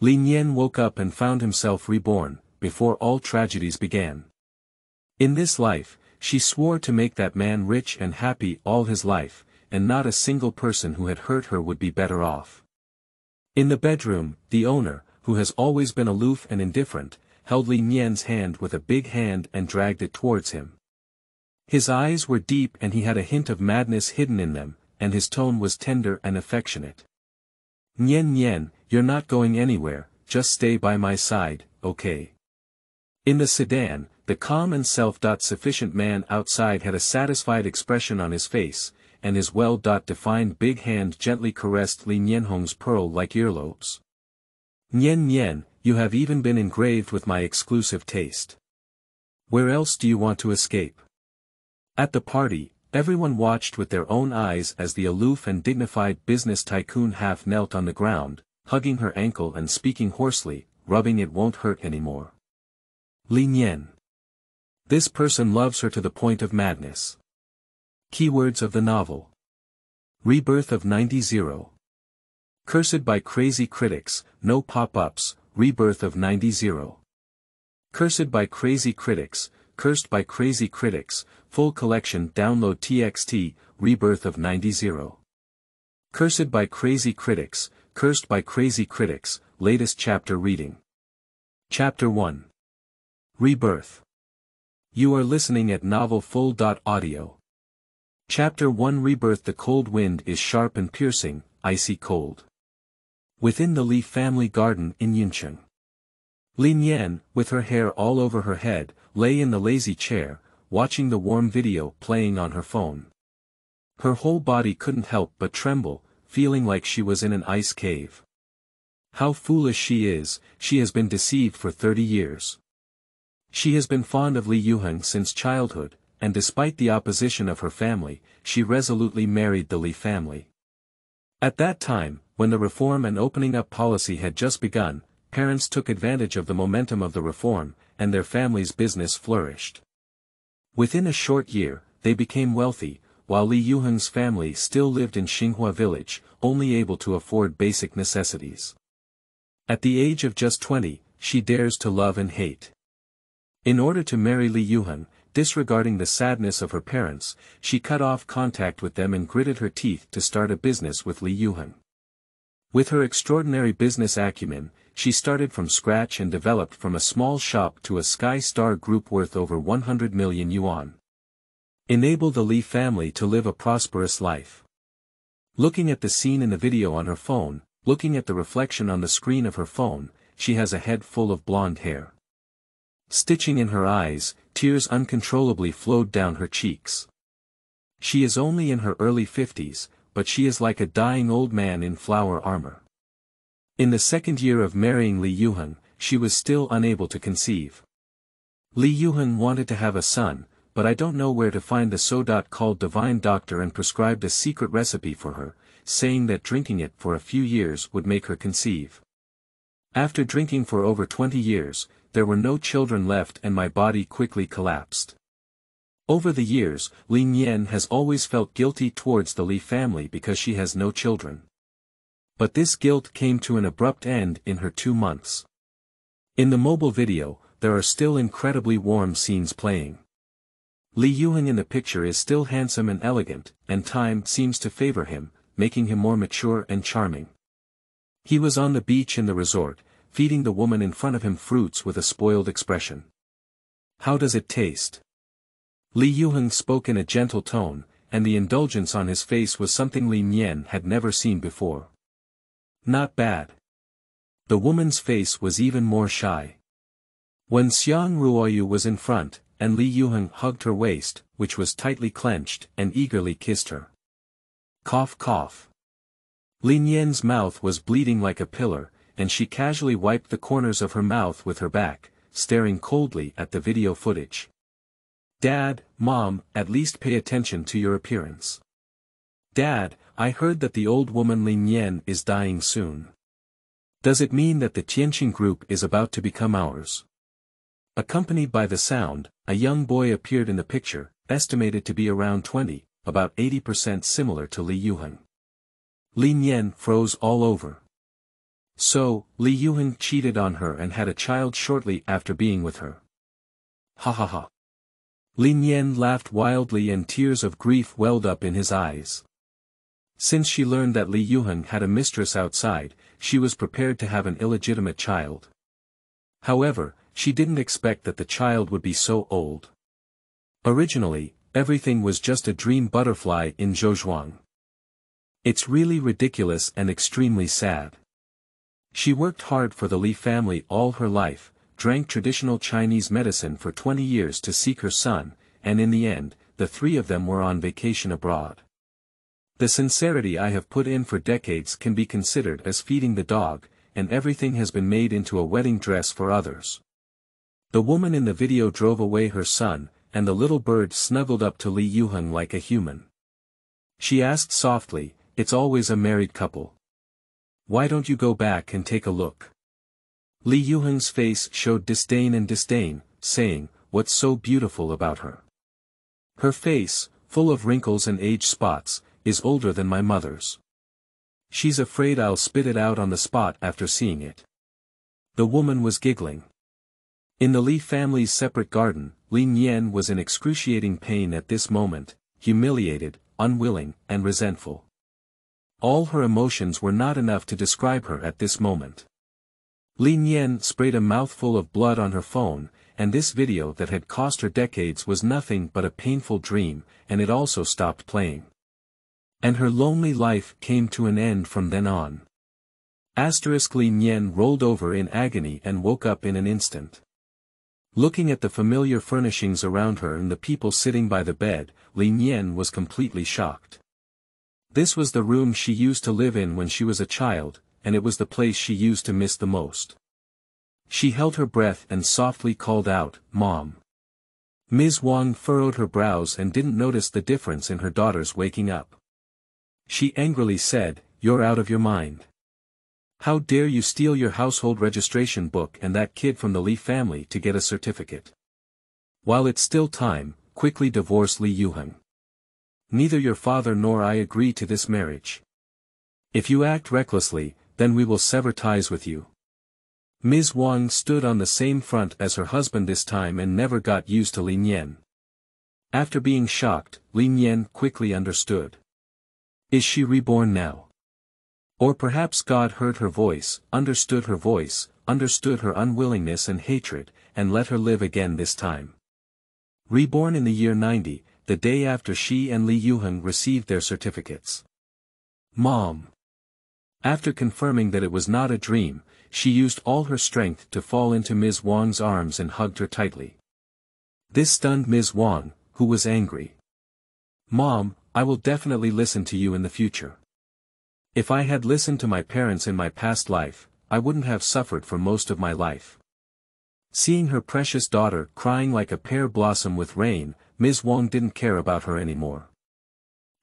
Li Nian woke up and found himself reborn, before all tragedies began. In this life, she swore to make that man rich and happy all his life, and not a single person who had hurt her would be better off. In the bedroom, the owner, who has always been aloof and indifferent, held Li Nian's hand with a big hand and dragged it towards him. His eyes were deep and he had a hint of madness hidden in them, and his tone was tender and affectionate. "Nian Nian, you're not going anywhere, just stay by my side, okay?" In the sedan, the calm and self-sufficient man outside had a satisfied expression on his face, and his well-defined big hand gently caressed Li Nianhong's pearl-like earlobes. "Nian Nian, you have even been engraved with my exclusive taste. Where else do you want to escape?" At the party, everyone watched with their own eyes as the aloof and dignified business tycoon half knelt on the ground, hugging her ankle and speaking hoarsely, rubbing "It won't hurt anymore. Li Nian. This person loves her to the point of madness." Keywords of the novel. Rebirth of 90. Cursed by crazy critics, no pop-ups, Rebirth of 90. Cursed by crazy critics, cursed by crazy critics, full collection download TXT, Rebirth of 90. Cursed by crazy critics, cursed by crazy critics, latest chapter reading. Chapter 1. Rebirth. You are listening at novelfull.audio. Chapter 1 Rebirth. The cold wind is sharp and piercing, icy cold. Within the Li family garden in Yuncheng. Li Nian, with her hair all over her head, lay in the lazy chair, watching the warm video playing on her phone. Her whole body couldn't help but tremble, feeling like she was in an ice cave. How foolish she is, she has been deceived for 30 years. She has been fond of Li Yuheng since childhood, and despite the opposition of her family, she resolutely married the Li family. At that time, when the reform and opening up policy had just begun, parents took advantage of the momentum of the reform, and their family's business flourished. Within a short year, they became wealthy, while Li Yuheng's family still lived in Xinghua village, only able to afford basic necessities. At the age of just 20, she dares to love and hate. In order to marry Li Yuheng, disregarding the sadness of her parents, she cut off contact with them and gritted her teeth to start a business with Li Yuheng. With her extraordinary business acumen, she started from scratch and developed from a small shop to a Sky-Star group worth over 100 million yuan. Enable the Li family to live a prosperous life. Looking at the scene in the video on her phone, looking at the reflection on the screen of her phone, she has a head full of blonde hair. Stitching in her eyes, tears uncontrollably flowed down her cheeks. She is only in her early 50s, but she is like a dying old man in flower armor. In the second year of marrying Li Yuheng, she was still unable to conceive. Li Yuheng wanted to have a son, but I don't know where to find the so-called divine doctor and prescribed a secret recipe for her, saying that drinking it for a few years would make her conceive. After drinking for over 20 years, there were no children left and my body quickly collapsed. Over the years, Li Nian has always felt guilty towards the Li family because she has no children. But this guilt came to an abrupt end in her 2 months. In the mobile video, there are still incredibly warm scenes playing. Li Yuheng in the picture is still handsome and elegant, and time seems to favor him, making him more mature and charming. He was on the beach in the resort, feeding the woman in front of him fruits with a spoiled expression. "How does it taste?" Li Yuheng spoke in a gentle tone, and the indulgence on his face was something Li Nian had never seen before. "Not bad." The woman's face was even more shy. When Xiang Ruoyu was in front, and Li Yuheng hugged her waist, which was tightly clenched, and eagerly kissed her. Cough cough. Li Nian's mouth was bleeding like a pillar, and she casually wiped the corners of her mouth with her back, staring coldly at the video footage. "Dad, Mom, at least pay attention to your appearance." "Dad, I heard that the old woman Li Nian is dying soon. Does it mean that the Tianqing group is about to become ours?" Accompanied by the sound, a young boy appeared in the picture, estimated to be around 20, about 80% similar to Li Yuheng. Li Nian froze all over. So, Li Yuheng cheated on her and had a child shortly after being with her. Ha ha ha. Li Nian laughed wildly and tears of grief welled up in his eyes. Since she learned that Li Yuheng had a mistress outside, she was prepared to have an illegitimate child. However, she didn't expect that the child would be so old. Originally, everything was just a dream butterfly in Zhouzhuang. It's really ridiculous and extremely sad. She worked hard for the Li family all her life, drank traditional Chinese medicine for 20 years to seek her son, and in the end, the three of them were on vacation abroad. The sincerity I have put in for decades can be considered as feeding the dog, and everything has been made into a wedding dress for others. The woman in the video drove away her son, and the little bird snuggled up to Li Yuheng like a human. She asked softly, "It's always a married couple. Why don't you go back and take a look?" Li Yuheng's face showed disdain, saying, "What's so beautiful about her? Her face, full of wrinkles and age spots, is older than my mother's. She's afraid I'll spit it out on the spot after seeing it." The woman was giggling. In the Li family's separate garden, Li Nian was in excruciating pain at this moment, humiliated, unwilling, and resentful. All her emotions were not enough to describe her at this moment. Li Nian sprayed a mouthful of blood on her phone, and this video that had cost her decades was nothing but a painful dream, and it also stopped playing. And her lonely life came to an end from then on. Li Nian rolled over in agony and woke up in an instant. Looking at the familiar furnishings around her and the people sitting by the bed, Li Nian was completely shocked. This was the room she used to live in when she was a child, and it was the place she used to miss the most. She held her breath and softly called out, "Mom." Ms. Wang furrowed her brows and didn't notice the difference in her daughter's waking up. She angrily said, "You're out of your mind. How dare you steal your household registration book and that kid from the Li family to get a certificate? While it's still time, quickly divorce Li Yuheng. Neither your father nor I agree to this marriage. If you act recklessly, then we will sever ties with you." Ms. Wang stood on the same front as her husband this time and never got used to Li Nian. After being shocked, Li Nian quickly understood. Is she reborn now? Or perhaps God heard her voice, understood her unwillingness and hatred, and let her live again this time. Reborn in the year 90, the day after she and Li Yuheng received their certificates. Mom. After confirming that it was not a dream, she used all her strength to fall into Ms. Wang's arms and hugged her tightly. This stunned Ms. Wang, who was angry. "Mom, I will definitely listen to you in the future. If I had listened to my parents in my past life, I wouldn't have suffered for most of my life." Seeing her precious daughter crying like a pear blossom with rain, Ms. Wang didn't care about her anymore.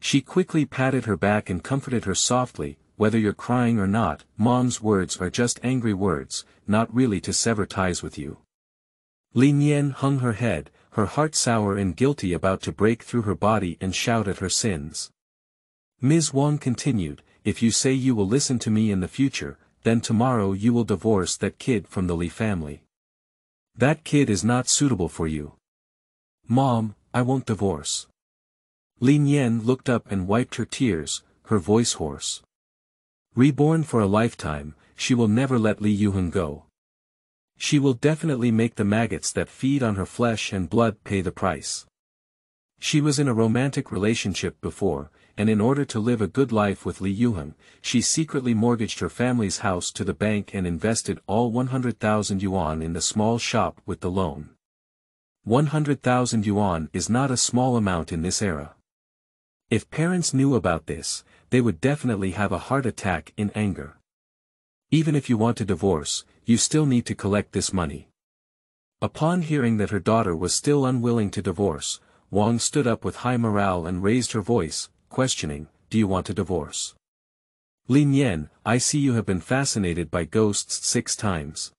She quickly patted her back and comforted her softly, "Whether you're crying or not, Mom's words are just angry words, not really to sever ties with you." Li Nian hung her head, her heart sour and guilty, about to break through her body and shout at her sins. Ms. Wang continued, "If you say you will listen to me in the future, then tomorrow you will divorce that kid from the Li family. That kid is not suitable for you." "Mom, I won't divorce." Li Nian looked up and wiped her tears, her voice hoarse. Reborn for a lifetime, she will never let Li Yuheng go. She will definitely make the maggots that feed on her flesh and blood pay the price. She was in a romantic relationship before, and in order to live a good life with Li Yuheng, she secretly mortgaged her family's house to the bank and invested all 100,000 yuan in the small shop with the loan. 100,000 yuan is not a small amount in this era. If parents knew about this, they would definitely have a heart attack in anger. Even if you want to divorce, you still need to collect this money. Upon hearing that her daughter was still unwilling to divorce, Wang stood up with high morale and raised her voice, questioning, "Do you want to divorce?" "Li Nian, I see you have been fascinated by ghosts 6 times.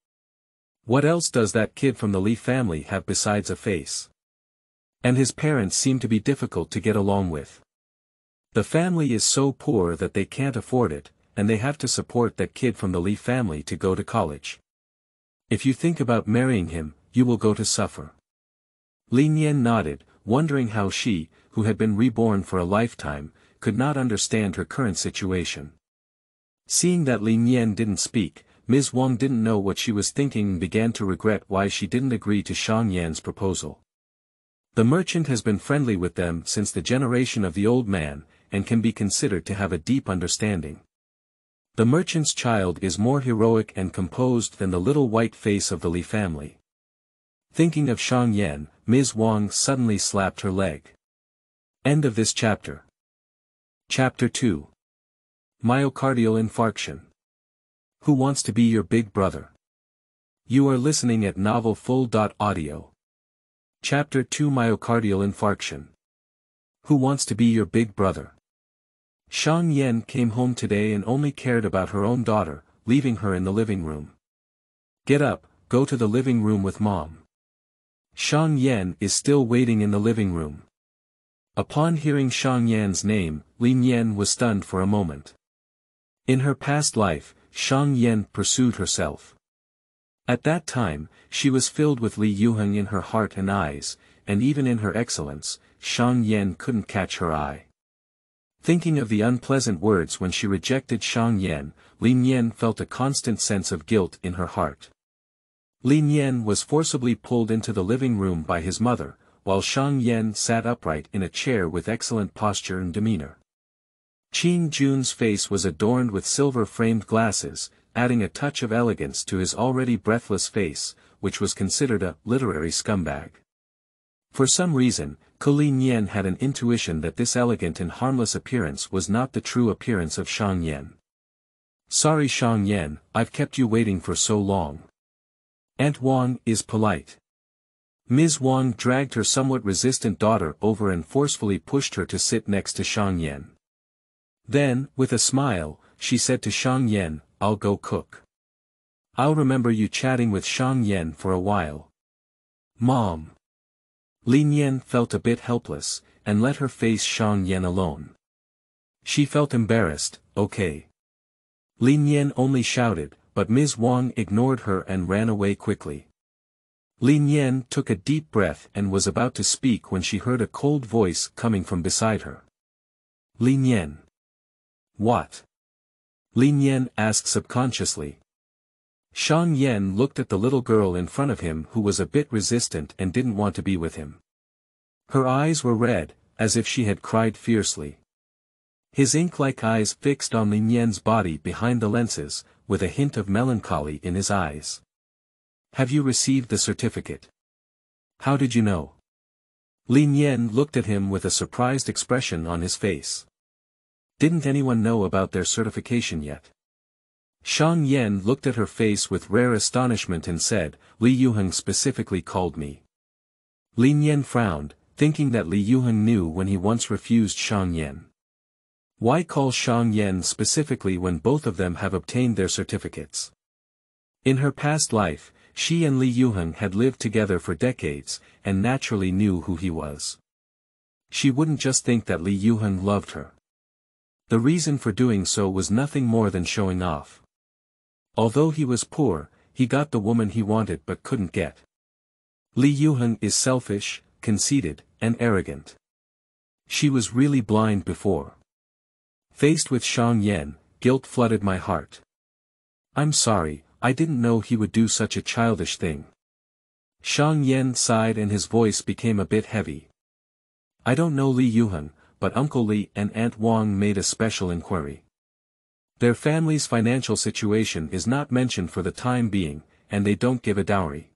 What else does that kid from the Li family have besides a face? And his parents seem to be difficult to get along with. The family is so poor that they can't afford it, and they have to support that kid from the Li family to go to college. If you think about marrying him, you will go to suffer. Li Nian nodded, wondering how she, who had been reborn for a lifetime, could not understand her current situation. Seeing that Li Nian didn't speak, Ms. Wang didn't know what she was thinking and began to regret why she didn't agree to Shang Yan's proposal. The merchant has been friendly with them since the generation of the old man, and can be considered to have a deep understanding. The merchant's child is more heroic and composed than the little white face of the Li family. Thinking of Shang Yan, Ms. Wang suddenly slapped her leg. End of this chapter. Chapter 2. Myocardial Infarction. Who wants to be your big brother? You are listening at novelfull.audio. Chapter 2 Myocardial Infarction. Who wants to be your big brother? Shang Yan came home today and only cared about her own daughter, leaving her in the living room. Get up, go to the living room with mom. Shang Yan is still waiting in the living room. Upon hearing Shang Yan's name, Li Nian was stunned for a moment. In her past life, Shang Yan pursued herself. At that time, she was filled with Li Yuheng in her heart and eyes, and even in her excellence, Shang Yan couldn't catch her eye. Thinking of the unpleasant words when she rejected Shang Yan, Li Nian felt a constant sense of guilt in her heart. Li Nian was forcibly pulled into the living room by his mother, while Shang Yan sat upright in a chair with excellent posture and demeanor. Qin Jun's face was adorned with silver-framed glasses, adding a touch of elegance to his already breathless face, which was considered a literary scumbag. For some reason, Li Nian had an intuition that this elegant and harmless appearance was not the true appearance of Shang Yan. Sorry Shang Yan, I've kept you waiting for so long. Aunt Wang is polite. Ms. Wang dragged her somewhat resistant daughter over and forcefully pushed her to sit next to Shang Yan. Then, with a smile, she said to Shang Yan, I'll go cook. I'll remember you chatting with Shang Yan for a while. Mom. Li Nian felt a bit helpless, and let her face Shang Yan alone. She felt embarrassed, okay. Li Nian only shouted, but Ms. Wang ignored her and ran away quickly. Li Nian took a deep breath and was about to speak when she heard a cold voice coming from beside her. Li Nian. What? Li Nian asked subconsciously. Shang Yan looked at the little girl in front of him who was a bit resistant and didn't want to be with him. Her eyes were red, as if she had cried fiercely. His ink-like eyes fixed on Li Nian's body behind the lenses, with a hint of melancholy in his eyes. Have you received the certificate? How did you know? Li Nian looked at him with a surprised expression on his face. Didn't anyone know about their certification yet? Shang Yan looked at her face with rare astonishment and said, Li Yuheng specifically called me. Li Nian frowned, thinking that Li Yuheng knew when he once refused Shang Yan. Why call Shang Yan specifically when both of them have obtained their certificates? In her past life, she and Li Yuheng had lived together for decades, and naturally knew who he was. She wouldn't just think that Li Yuheng loved her. The reason for doing so was nothing more than showing off. Although he was poor, he got the woman he wanted but couldn't get. Li Yuheng is selfish, conceited, and arrogant. She was really blind before. Faced with Shang Yan, guilt flooded my heart. I'm sorry, I didn't know he would do such a childish thing. Shang Yan sighed and his voice became a bit heavy. I don't know Li Yuheng, but Uncle Li and Aunt Wang made a special inquiry. Their family's financial situation is not mentioned for the time being, and they don't give a dowry.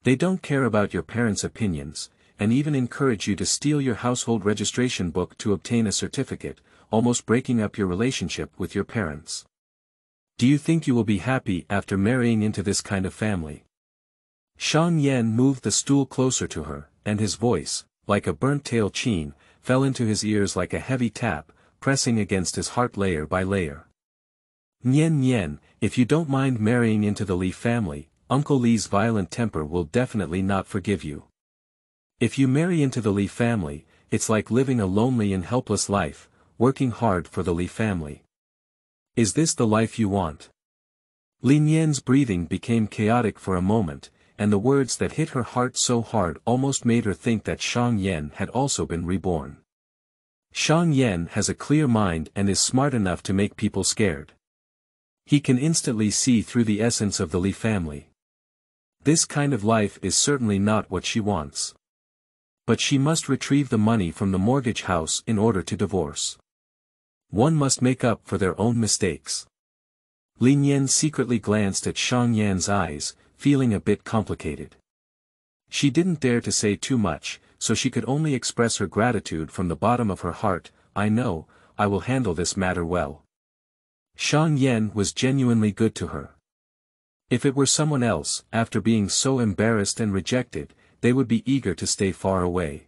They don't care about your parents' opinions, and even encourage you to steal your household registration book to obtain a certificate, almost breaking up your relationship with your parents. Do you think you will be happy after marrying into this kind of family? Shang Yan moved the stool closer to her, and his voice, like a burnt-tail chin, fell into his ears like a heavy tap, pressing against his heart layer by layer. Nian Nian, if you don't mind marrying into the Li family, Uncle Li's violent temper will definitely not forgive you. If you marry into the Li family, it's like living a lonely and helpless life, working hard for the Li family. Is this the life you want? Li Nian's breathing became chaotic for a moment, and the words that hit her heart so hard almost made her think that Shang Yan had also been reborn. Shang Yan has a clear mind and is smart enough to make people scared. He can instantly see through the essence of the Li family. This kind of life is certainly not what she wants. But she must retrieve the money from the mortgage house in order to divorce. One must make up for their own mistakes. Li Nian secretly glanced at Shang Yan's eyes, feeling a bit complicated. She didn't dare to say too much, so she could only express her gratitude from the bottom of her heart. I know, I will handle this matter well. Shang Yan was genuinely good to her. If it were someone else, after being so embarrassed and rejected, they would be eager to stay far away.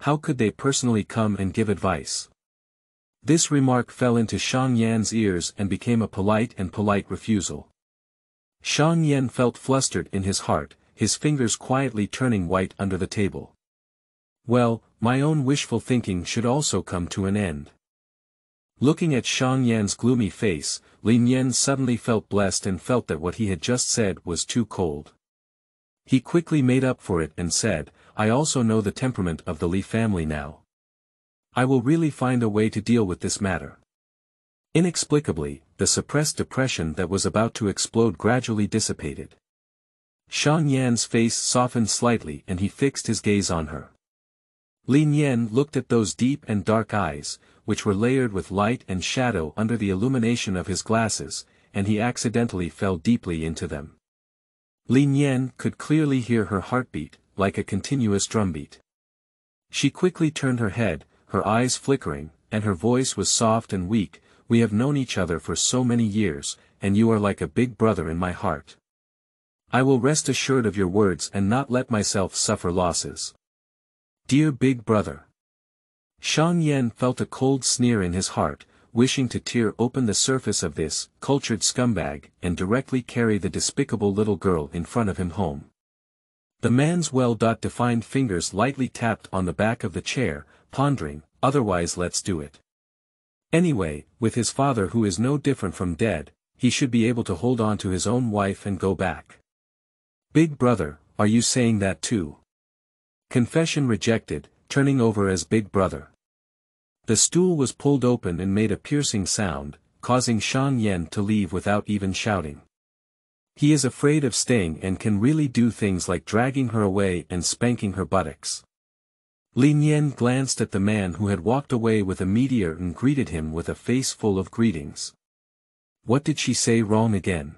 How could they personally come and give advice? This remark fell into Shang Yan's ears and became a polite refusal. Shang Yan felt flustered in his heart, his fingers quietly turning white under the table. Well, my own wishful thinking should also come to an end. Looking at Shang Yan's gloomy face, Li Nian suddenly felt blessed and felt that what he had just said was too cold. He quickly made up for it and said, I also know the temperament of the Li family now. I will really find a way to deal with this matter. Inexplicably, the suppressed depression that was about to explode gradually dissipated. Shang Yan's face softened slightly and he fixed his gaze on her. Li Nian looked at those deep and dark eyes, which were layered with light and shadow under the illumination of his glasses, and he accidentally fell deeply into them. Li Nian could clearly hear her heartbeat, like a continuous drumbeat. She quickly turned her head, her eyes flickering, and her voice was soft and weak. We have known each other for so many years, and you are like a big brother in my heart. I will rest assured of your words and not let myself suffer losses. Dear big brother. Shang Yan felt a cold sneer in his heart, wishing to tear open the surface of this cultured scumbag and directly carry the despicable little girl in front of him home. The man's well-defined fingers lightly tapped on the back of the chair, pondering, otherwise let's do it. Anyway, with his father who is no different from dead, he should be able to hold on to his own wife and go back. Big brother, are you saying that too? Confession rejected, turning over as big brother. The stool was pulled open and made a piercing sound, causing Shang Yan to leave without even shouting. He is afraid of staying and can really do things like dragging her away and spanking her buttocks. Li Nian glanced at the man who had walked away with a meteor and greeted him with a face full of greetings. What did she say wrong again?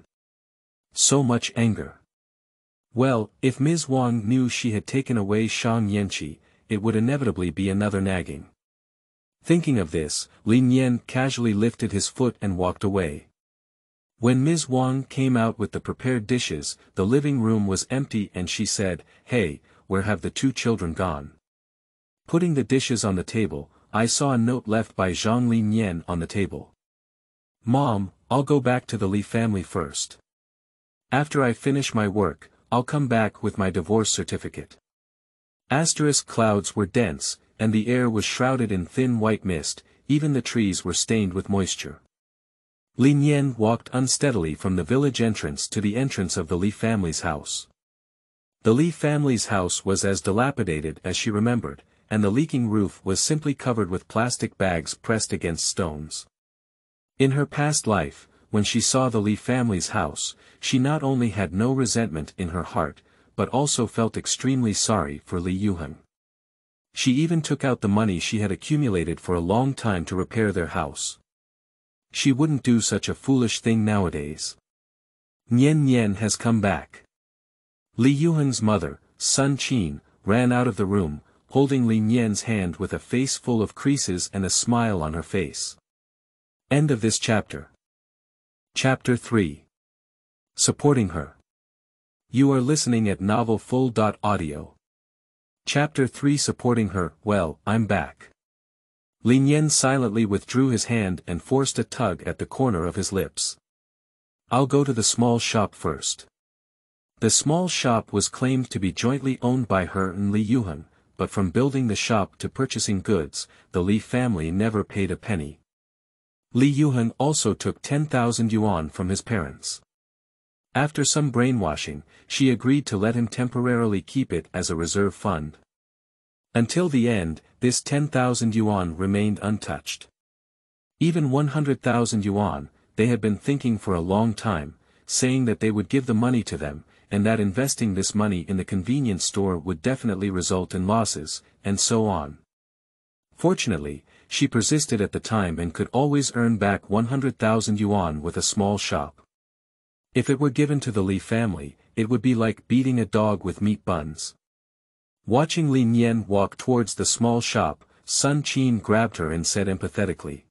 So much anger. Well, if Ms. Wang knew she had taken away Shang Yanqi, it would inevitably be another nagging. Thinking of this, Li Nian casually lifted his foot and walked away. When Ms. Wang came out with the prepared dishes, the living room was empty and she said, Hey, where have the two children gone? Putting the dishes on the table, I saw a note left by Zhang Li Nian on the table. Mom, I'll go back to the Li family first. After I finish my work, I'll come back with my divorce certificate. Asterisk clouds were dense, and the air was shrouded in thin white mist, even the trees were stained with moisture. Li Nian walked unsteadily from the village entrance to the entrance of the Li family's house. The Li family's house was as dilapidated as she remembered, and the leaking roof was simply covered with plastic bags pressed against stones. In her past life, when she saw the Li family's house, she not only had no resentment in her heart, but also felt extremely sorry for Li Yuheng. She even took out the money she had accumulated for a long time to repair their house. She wouldn't do such a foolish thing nowadays. Nian Nian has come back. Li Yuheng's mother, Sun Qin, ran out of the room, holding Li Nian's hand with a face full of creases and a smile on her face. End of this chapter. Chapter 3. Supporting her. You are listening at novelfull.audio. Chapter 3. Supporting her. Well, I'm back. Li Nian silently withdrew his hand and forced a tug at the corner of his lips. I'll go to the small shop first. The small shop was claimed to be jointly owned by her and Li Yuheng, but from building the shop to purchasing goods, the Li family never paid a penny. Li Yuheng also took 10,000 yuan from his parents. After some brainwashing, she agreed to let him temporarily keep it as a reserve fund. Until the end, this 10,000 yuan remained untouched. Even 100,000 yuan, they had been thinking for a long time, saying that they would give the money to them, and that investing this money in the convenience store would definitely result in losses, and so on. Fortunately, she persisted at the time and could always earn back 100,000 yuan with a small shop. If it were given to the Li family, it would be like beating a dog with meat buns. Watching Li Nian walk towards the small shop, Sun Qin grabbed her and said empathetically,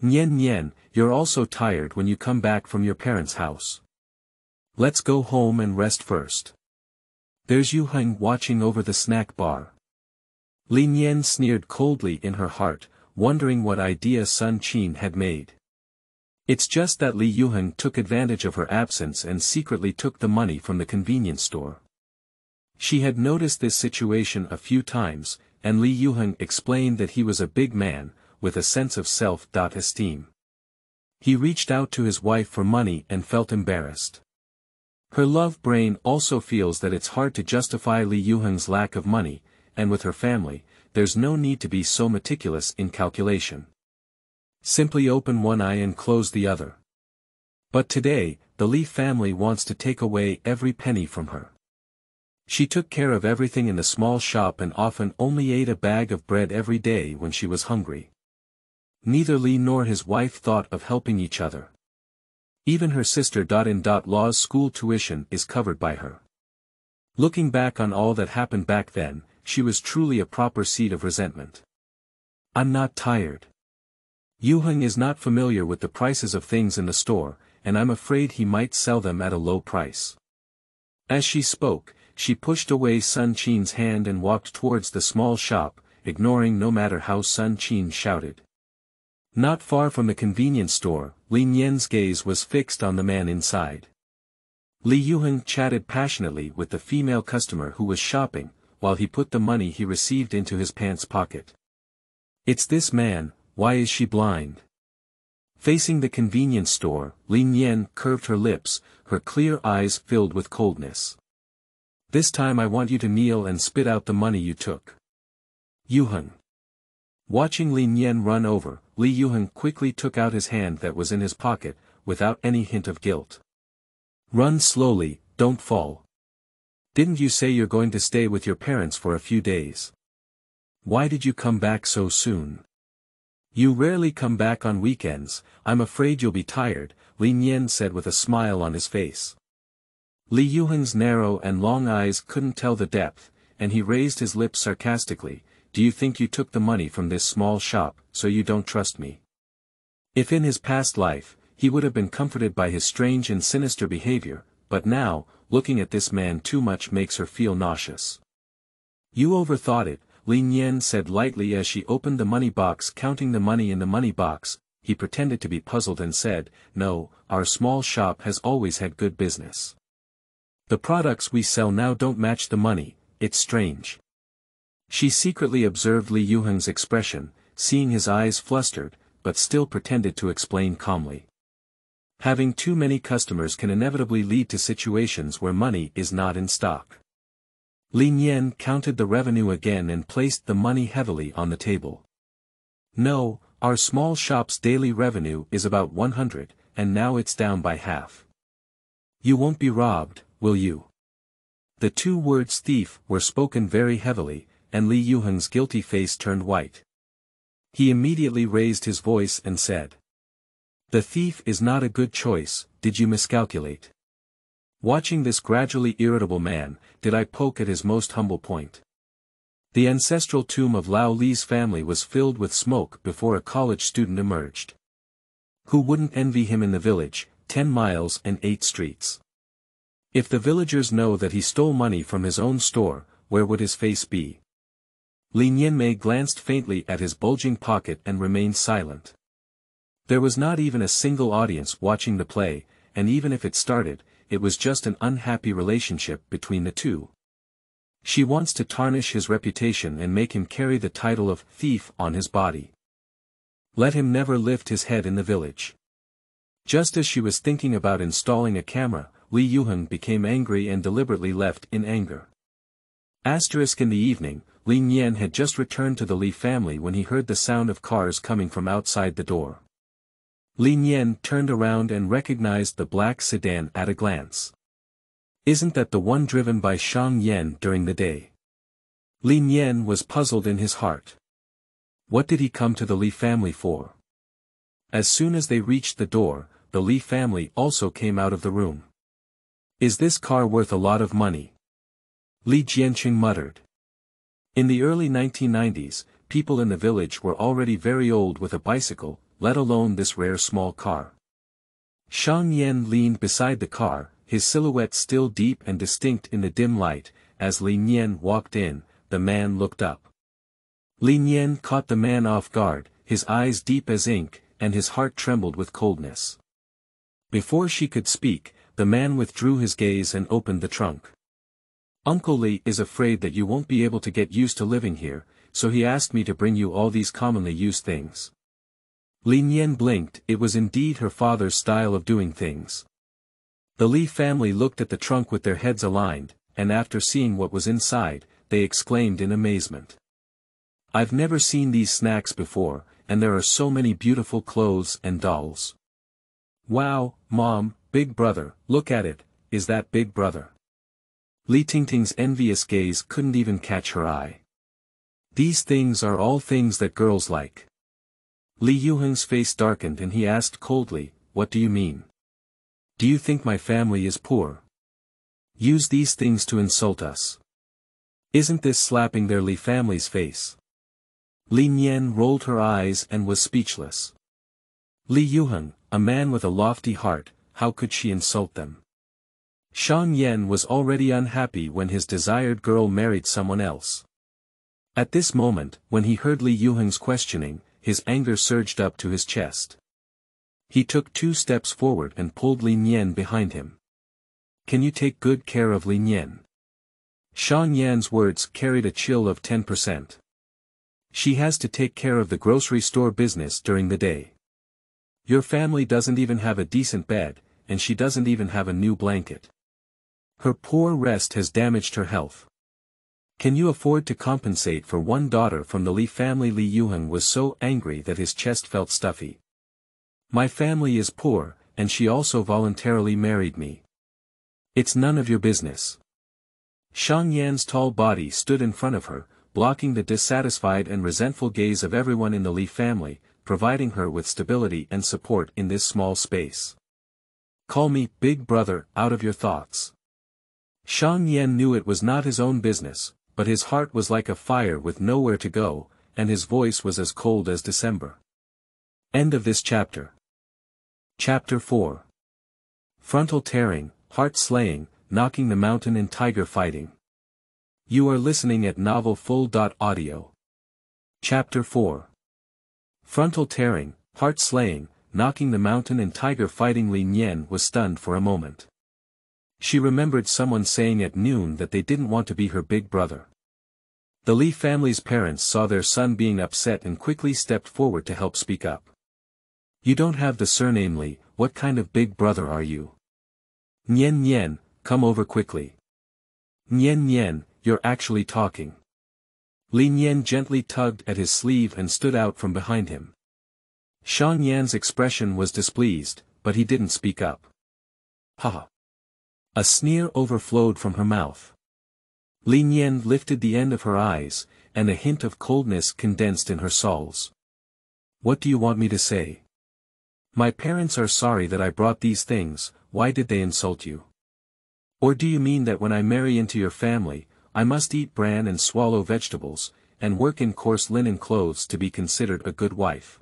"Nian Nian, you're also tired when you come back from your parents' house. Let's go home and rest first. There's Yuheng watching over the snack bar." Li Nian sneered coldly in her heart, wondering what idea Sun Qin had made. It's just that Li Yuheng took advantage of her absence and secretly took the money from the convenience store. She had noticed this situation a few times, and Li Yuheng explained that he was a big man, with a sense of self-esteem. He reached out to his wife for money and felt embarrassed. Her love brain also feels that it's hard to justify Li Yuheng's lack of money, and with her family, there's no need to be so meticulous in calculation. Simply open one eye and close the other. But today, the Li family wants to take away every penny from her. She took care of everything in the small shop and often only ate a bag of bread every day when she was hungry. Neither Li nor his wife thought of helping each other. Even her sister-in-law's school tuition is covered by her. Looking back on all that happened back then, she was truly a proper seed of resentment. "I'm not tired. Yuheng is not familiar with the prices of things in the store, and I'm afraid he might sell them at a low price." As she spoke, she pushed away Sun Qin's hand and walked towards the small shop, ignoring no matter how Sun Qin shouted. Not far from the convenience store, Li Nian's gaze was fixed on the man inside. Li Yuheng chatted passionately with the female customer who was shopping, while he put the money he received into his pants pocket. "It's this man, why is she blind?" Facing the convenience store, Li Nian curved her lips, her clear eyes filled with coldness. "This time I want you to kneel and spit out the money you took." Yuheng. Watching Li Nian run over, Li Yuheng quickly took out his hand that was in his pocket, without any hint of guilt. "Run slowly, don't fall. Didn't you say you're going to stay with your parents for a few days? Why did you come back so soon? You rarely come back on weekends, I'm afraid you'll be tired," Li Nian said with a smile on his face. Li Yuheng's narrow and long eyes couldn't tell the depth, and he raised his lips sarcastically. "Do you think you took the money from this small shop, so you don't trust me?" If in his past life, he would have been comforted by his strange and sinister behavior, but now, looking at this man too much makes her feel nauseous. "You overthought it," Li Nian said lightly as she opened the money box. Counting the money in the money box, he pretended to be puzzled and said, "No, our small shop has always had good business. The products we sell now don't match the money, it's strange." She secretly observed Li Yuheng's expression, seeing his eyes flustered, but still pretended to explain calmly. Having too many customers can inevitably lead to situations where money is not in stock. Li Nian counted the revenue again and placed the money heavily on the table. "No, our small shop's daily revenue is about 100, and now it's down by half. You won't be robbed, will you?" The two words thief were spoken very heavily, and Li Yuheng's guilty face turned white. He immediately raised his voice and said, "The thief is not a good choice, did you miscalculate?" Watching this gradually irritable man, did I poke at his most humble point. The ancestral tomb of Lao Li's family was filled with smoke before a college student emerged. Who wouldn't envy him in the village, 10 miles and 8 streets? If the villagers know that he stole money from his own store, where would his face be? Li Nianmei glanced faintly at his bulging pocket and remained silent. There was not even a single audience watching the play, and even if it started, it was just an unhappy relationship between the two. She wants to tarnish his reputation and make him carry the title of thief on his body. Let him never lift his head in the village. Just as she was thinking about installing a camera, Li Yuheng became angry and deliberately left in anger. In the evening, Li Nian had just returned to the Li family when he heard the sound of cars coming from outside the door. Li Nian turned around and recognized the black sedan at a glance. Isn't that the one driven by Shang Yan during the day? Li Nian was puzzled in his heart. What did he come to the Li family for? As soon as they reached the door, the Li family also came out of the room. Is this car worth a lot of money? Li Jianqing muttered. In the early 1990s, people in the village were already very old with a bicycle, let alone this rare small car. Shang Yan leaned beside the car, his silhouette still deep and distinct in the dim light. As Li Nian walked in, the man looked up. Li Nian caught the man off guard, his eyes deep as ink, and his heart trembled with coldness. Before she could speak, the man withdrew his gaze and opened the trunk. Uncle Li is afraid that you won't be able to get used to living here, so he asked me to bring you all these commonly used things. Li Nian blinked. It was indeed her father's style of doing things. The Li family looked at the trunk with their heads aligned, and after seeing what was inside, they exclaimed in amazement. I've never seen these snacks before, and there are so many beautiful clothes and dolls. Wow, Mom, Big Brother, look at it, is that Big Brother? Li Tingting's envious gaze couldn't even catch her eye. These things are all things that girls like. Li Yuheng's face darkened and he asked coldly, what do you mean? Do you think my family is poor? Use these things to insult us. Isn't this slapping their Li family's face? Li Nian rolled her eyes and was speechless. Li Yuheng, a man with a lofty heart, how could she insult them? Shang Yan was already unhappy when his desired girl married someone else. At this moment, when he heard Li Yuheng's questioning, his anger surged up to his chest. He took 2 steps forward and pulled Li Nian behind him. Can you take good care of Li Nian? Shang Yan's words carried a chill of 10%. She has to take care of the grocery store business during the day. Your family doesn't even have a decent bed, and she doesn't even have a new blanket. Her poor rest has damaged her health. Can you afford to compensate for one daughter from the Li family? Li Yuheng was so angry that his chest felt stuffy. My family is poor, and she also voluntarily married me. It's none of your business. Shang Yan's tall body stood in front of her, blocking the dissatisfied and resentful gaze of everyone in the Li family, providing her with stability and support in this small space. Call me Big Brother out of your thoughts. Shang Yan knew it was not his own business, but his heart was like a fire with nowhere to go, and his voice was as cold as December. End of this chapter. Chapter 4. Frontal tearing, heart slaying, knocking the mountain and tiger fighting. You are listening at novelfull.audio. Chapter 4. Frontal tearing, heart slaying, knocking the mountain and tiger fighting. Li Nian was stunned for a moment. She remembered someone saying at noon that they didn't want to be her big brother. The Li family's parents saw their son being upset and quickly stepped forward to help speak up. You don't have the surname Li, what kind of big brother are you? Nian Nian, come over quickly. Nian Nian, you're actually talking. Li Nian gently tugged at his sleeve and stood out from behind him. Shang Yan's expression was displeased, but he didn't speak up. Ha! A sneer overflowed from her mouth. Li Nian lifted the end of her eyes, and a hint of coldness condensed in her soles. What do you want me to say? My parents are sorry that I brought these things. Why did they insult you? Or do you mean that when I marry into your family, I must eat bran and swallow vegetables, and work in coarse linen clothes to be considered a good wife?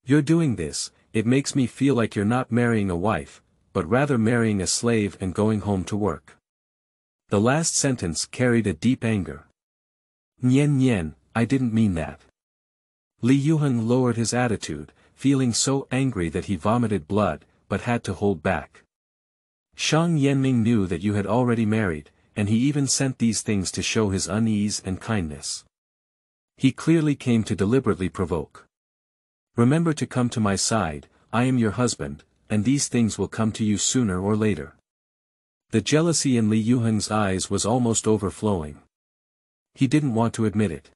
You're doing this, it makes me feel like you're not marrying a wife, but rather marrying a slave and going home to work. The last sentence carried a deep anger. Nian Nian, I didn't mean that. Li Yuheng lowered his attitude, feeling so angry that he vomited blood, but had to hold back. Shang Yanming knew that you had already married, and he even sent these things to show his unease and kindness. He clearly came to deliberately provoke. Remember to come to my side, I am your husband, and these things will come to you sooner or later. The jealousy in Li Yuheng's eyes was almost overflowing. He didn't want to admit it.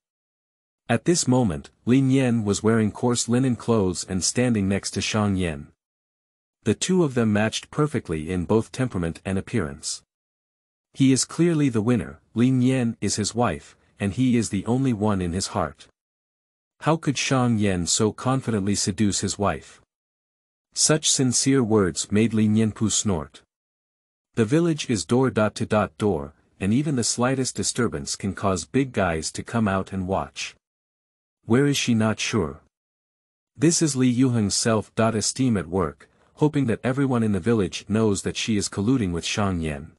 At this moment, Li Nian was wearing coarse linen clothes and standing next to Shang Yan. The two of them matched perfectly in both temperament and appearance. He is clearly the winner, Li Nian is his wife, and he is the only one in his heart. How could Shang Yan so confidently seduce his wife? Such sincere words made Li Nianpu snort. The village is door, and even the slightest disturbance can cause big guys to come out and watch. Where is she not sure? This is Li Yuheng's self-esteem at work, hoping that everyone in the village knows that she is colluding with Shang Yan.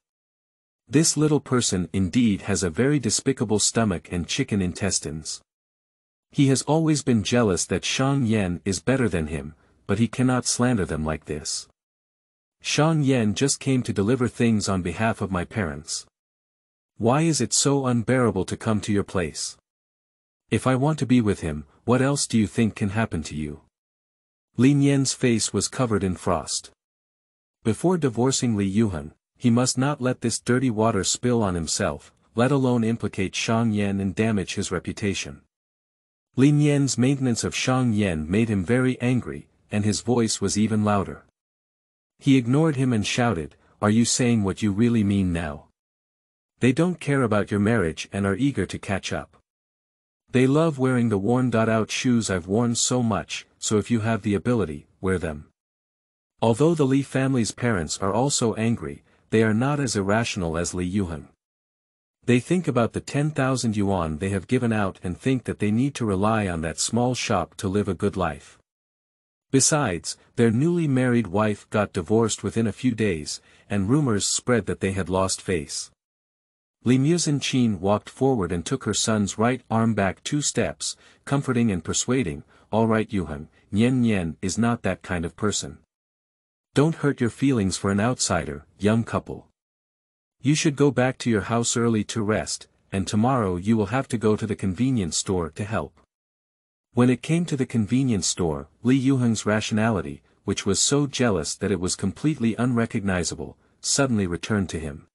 This little person indeed has a very despicable stomach and chicken intestines. He has always been jealous that Shang Yan is better than him, but he cannot slander them like this. Shang Yan just came to deliver things on behalf of my parents. Why is it so unbearable to come to your place? If I want to be with him, what else do you think can happen to you? Li Nian's face was covered in frost. Before divorcing Li Yuheng, he must not let this dirty water spill on himself, let alone implicate Shang Yan and damage his reputation. Li Nian's maintenance of Shang Yan made him very angry, and his voice was even louder. He ignored him and shouted, "Are you saying what you really mean now? They don't care about your marriage and are eager to catch up. They love wearing the worn-out shoes I've worn so much, so if you have the ability, wear them." Although the Li family's parents are also angry, they are not as irrational as Li Yuheng. They think about the 10,000 yuan they have given out and think that they need to rely on that small shop to live a good life. Besides, their newly married wife got divorced within a few days, and rumors spread that they had lost face. Li Muxin walked forward and took her son's right arm back 2 steps, comforting and persuading, "All right Yuheng, Nian Nian is not that kind of person. Don't hurt your feelings for an outsider, young couple. You should go back to your house early to rest, and tomorrow you will have to go to the convenience store to help." When it came to the convenience store, Li Yuheng's rationality, which was so jealous that it was completely unrecognizable, suddenly returned to him.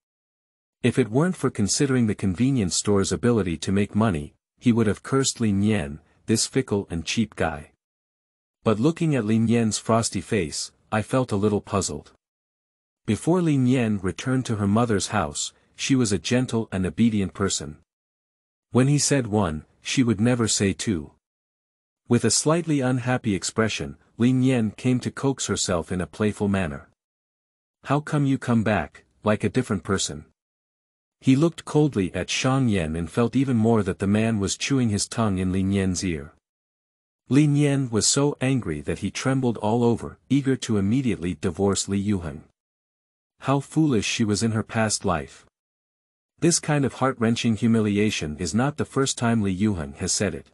If it weren't for considering the convenience store's ability to make money, he would have cursed Li Nian, this fickle and cheap guy. But looking at Li Nian's frosty face, I felt a little puzzled. Before Li Nian returned to her mother's house, she was a gentle and obedient person. When he said 1, she would never say 2. With a slightly unhappy expression, Li Nian came to coax herself in a playful manner. "How come you come back, like a different person?" He looked coldly at Shang Yan and felt even more that the man was chewing his tongue in Li Nian's ear. Li Nian was so angry that he trembled all over, eager to immediately divorce Li Yuheng. How foolish she was in her past life. This kind of heart-wrenching humiliation is not the first time Li Yuheng has said it.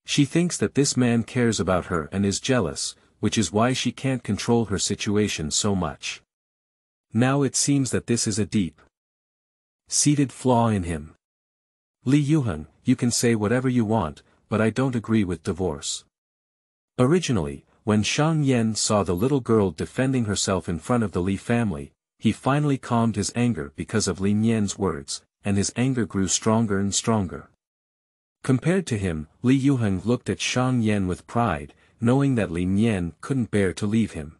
She thinks that this man cares about her and is jealous, which is why she can't control her situation so much. Now it seems that this is a deep-seated flaw in him. Li Yuheng, you can say whatever you want, but I don't agree with divorce. Originally, when Shang Yan saw the little girl defending herself in front of the Li family, he finally calmed his anger because of Li Nian's words, and his anger grew stronger and stronger. Compared to him, Li Yuheng looked at Shang Yan with pride, knowing that Li Nian couldn't bear to leave him.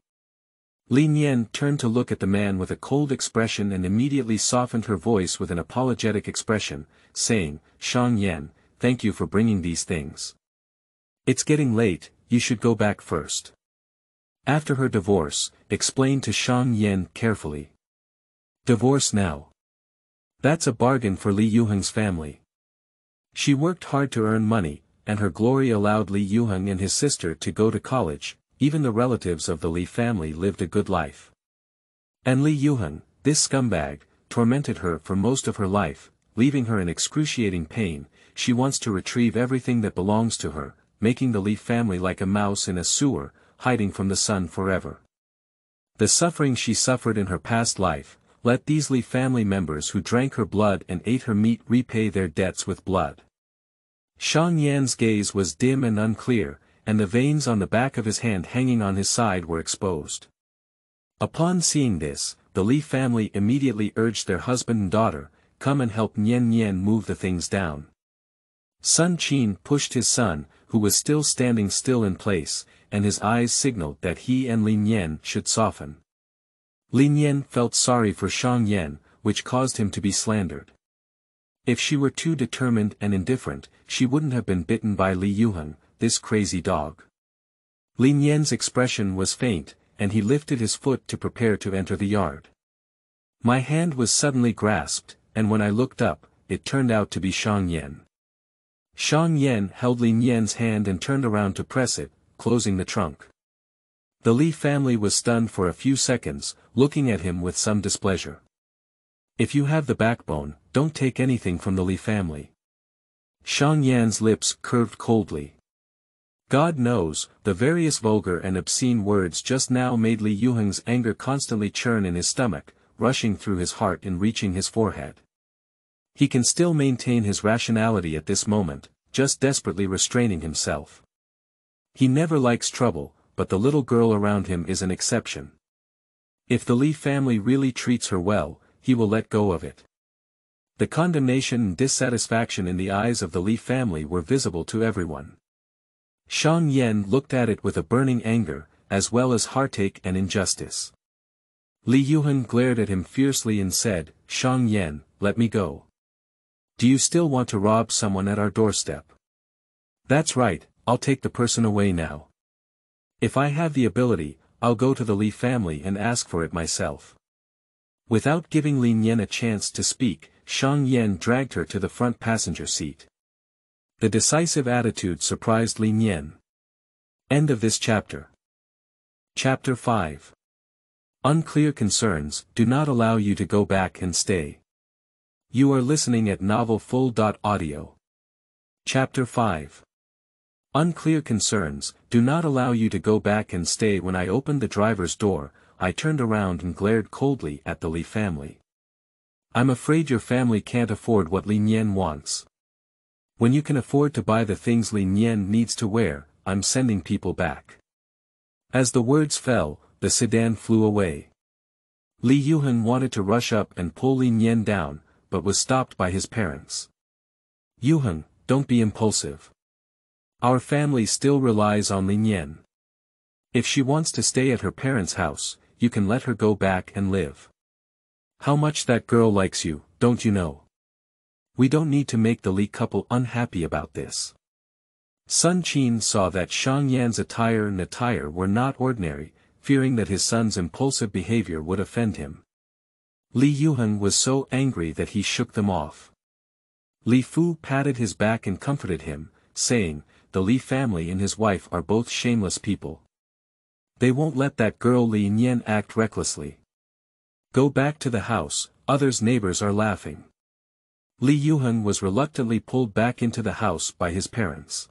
Li Nian turned to look at the man with a cold expression and immediately softened her voice with an apologetic expression, saying, "Shang Yan, thank you for bringing these things. It's getting late, you should go back first." After her divorce, explained to Shang Yan carefully. Divorce now. That's a bargain for Li Yuheng's family. She worked hard to earn money, and her glory allowed Li Yuheng and his sister to go to college. Even the relatives of the Li family lived a good life. And Li Yuheng, this scumbag, tormented her for most of her life, leaving her in excruciating pain. She wants to retrieve everything that belongs to her, making the Li family like a mouse in a sewer, hiding from the sun forever. The suffering she suffered in her past life, let these Li family members who drank her blood and ate her meat repay their debts with blood. Shang Yan's gaze was dim and unclear, and the veins on the back of his hand hanging on his side were exposed. Upon seeing this, the Li family immediately urged their husband and daughter, "Come and help Nian Nian move the things down." Sun Qin pushed his son, who was still standing still in place, and his eyes signaled that he and Li Nian should soften. Li Nian felt sorry for Shang Yan, which caused him to be slandered. If she were too determined and indifferent, she wouldn't have been bitten by Li Yuheng, this crazy dog. Li Nian's expression was faint, and he lifted his foot to prepare to enter the yard. My hand was suddenly grasped, and when I looked up, it turned out to be Shang Yan. Shang Yan held Li Nian's hand and turned around to press it, closing the trunk. The Li family was stunned for a few seconds, looking at him with some displeasure. "If you have the backbone, don't take anything from the Li family." Shang Yan's lips curved coldly. God knows, the various vulgar and obscene words just now made Li Yuheng's anger constantly churn in his stomach, rushing through his heart and reaching his forehead. He can still maintain his rationality at this moment, just desperately restraining himself. He never likes trouble, but the little girl around him is an exception. If the Li family really treats her well, he will let go of it. The condemnation and dissatisfaction in the eyes of the Li family were visible to everyone. Shang Yan looked at it with a burning anger, as well as heartache and injustice. Li Yuheng glared at him fiercely and said, "Shang Yan, let me go. Do you still want to rob someone at our doorstep?" "That's right, I'll take the person away now. If I have the ability, I'll go to the Li family and ask for it myself." Without giving Li Nian a chance to speak, Shang Yan dragged her to the front passenger seat. The decisive attitude surprised Li Nian. End of this chapter. Chapter 5. Unclear concerns do not allow you to go back and stay. You are listening at novelfull.audio. Chapter 5. Unclear concerns do not allow you to go back and stay. When I opened the driver's door, I turned around and glared coldly at the Li family. "I'm afraid your family can't afford what Li Nian wants. When you can afford to buy the things Li Nian needs to wear, I'm sending people back." As the words fell, the sedan flew away. Li Yuheng wanted to rush up and pull Li Nian down, but was stopped by his parents. "Yuheng, don't be impulsive. Our family still relies on Li Nian. If she wants to stay at her parents' house, you can let her go back and live. How much that girl likes you, don't you know? We don't need to make the Li couple unhappy about this." Sun Qin saw that Shang Yan's attire and attire were not ordinary, fearing that his son's impulsive behavior would offend him. Li Yuheng was so angry that he shook them off. Li Fu patted his back and comforted him, saying, "The Li family and his wife are both shameless people. They won't let that girl Li Nian act recklessly. Go back to the house, others' neighbors are laughing." Li Yuheng was reluctantly pulled back into the house by his parents.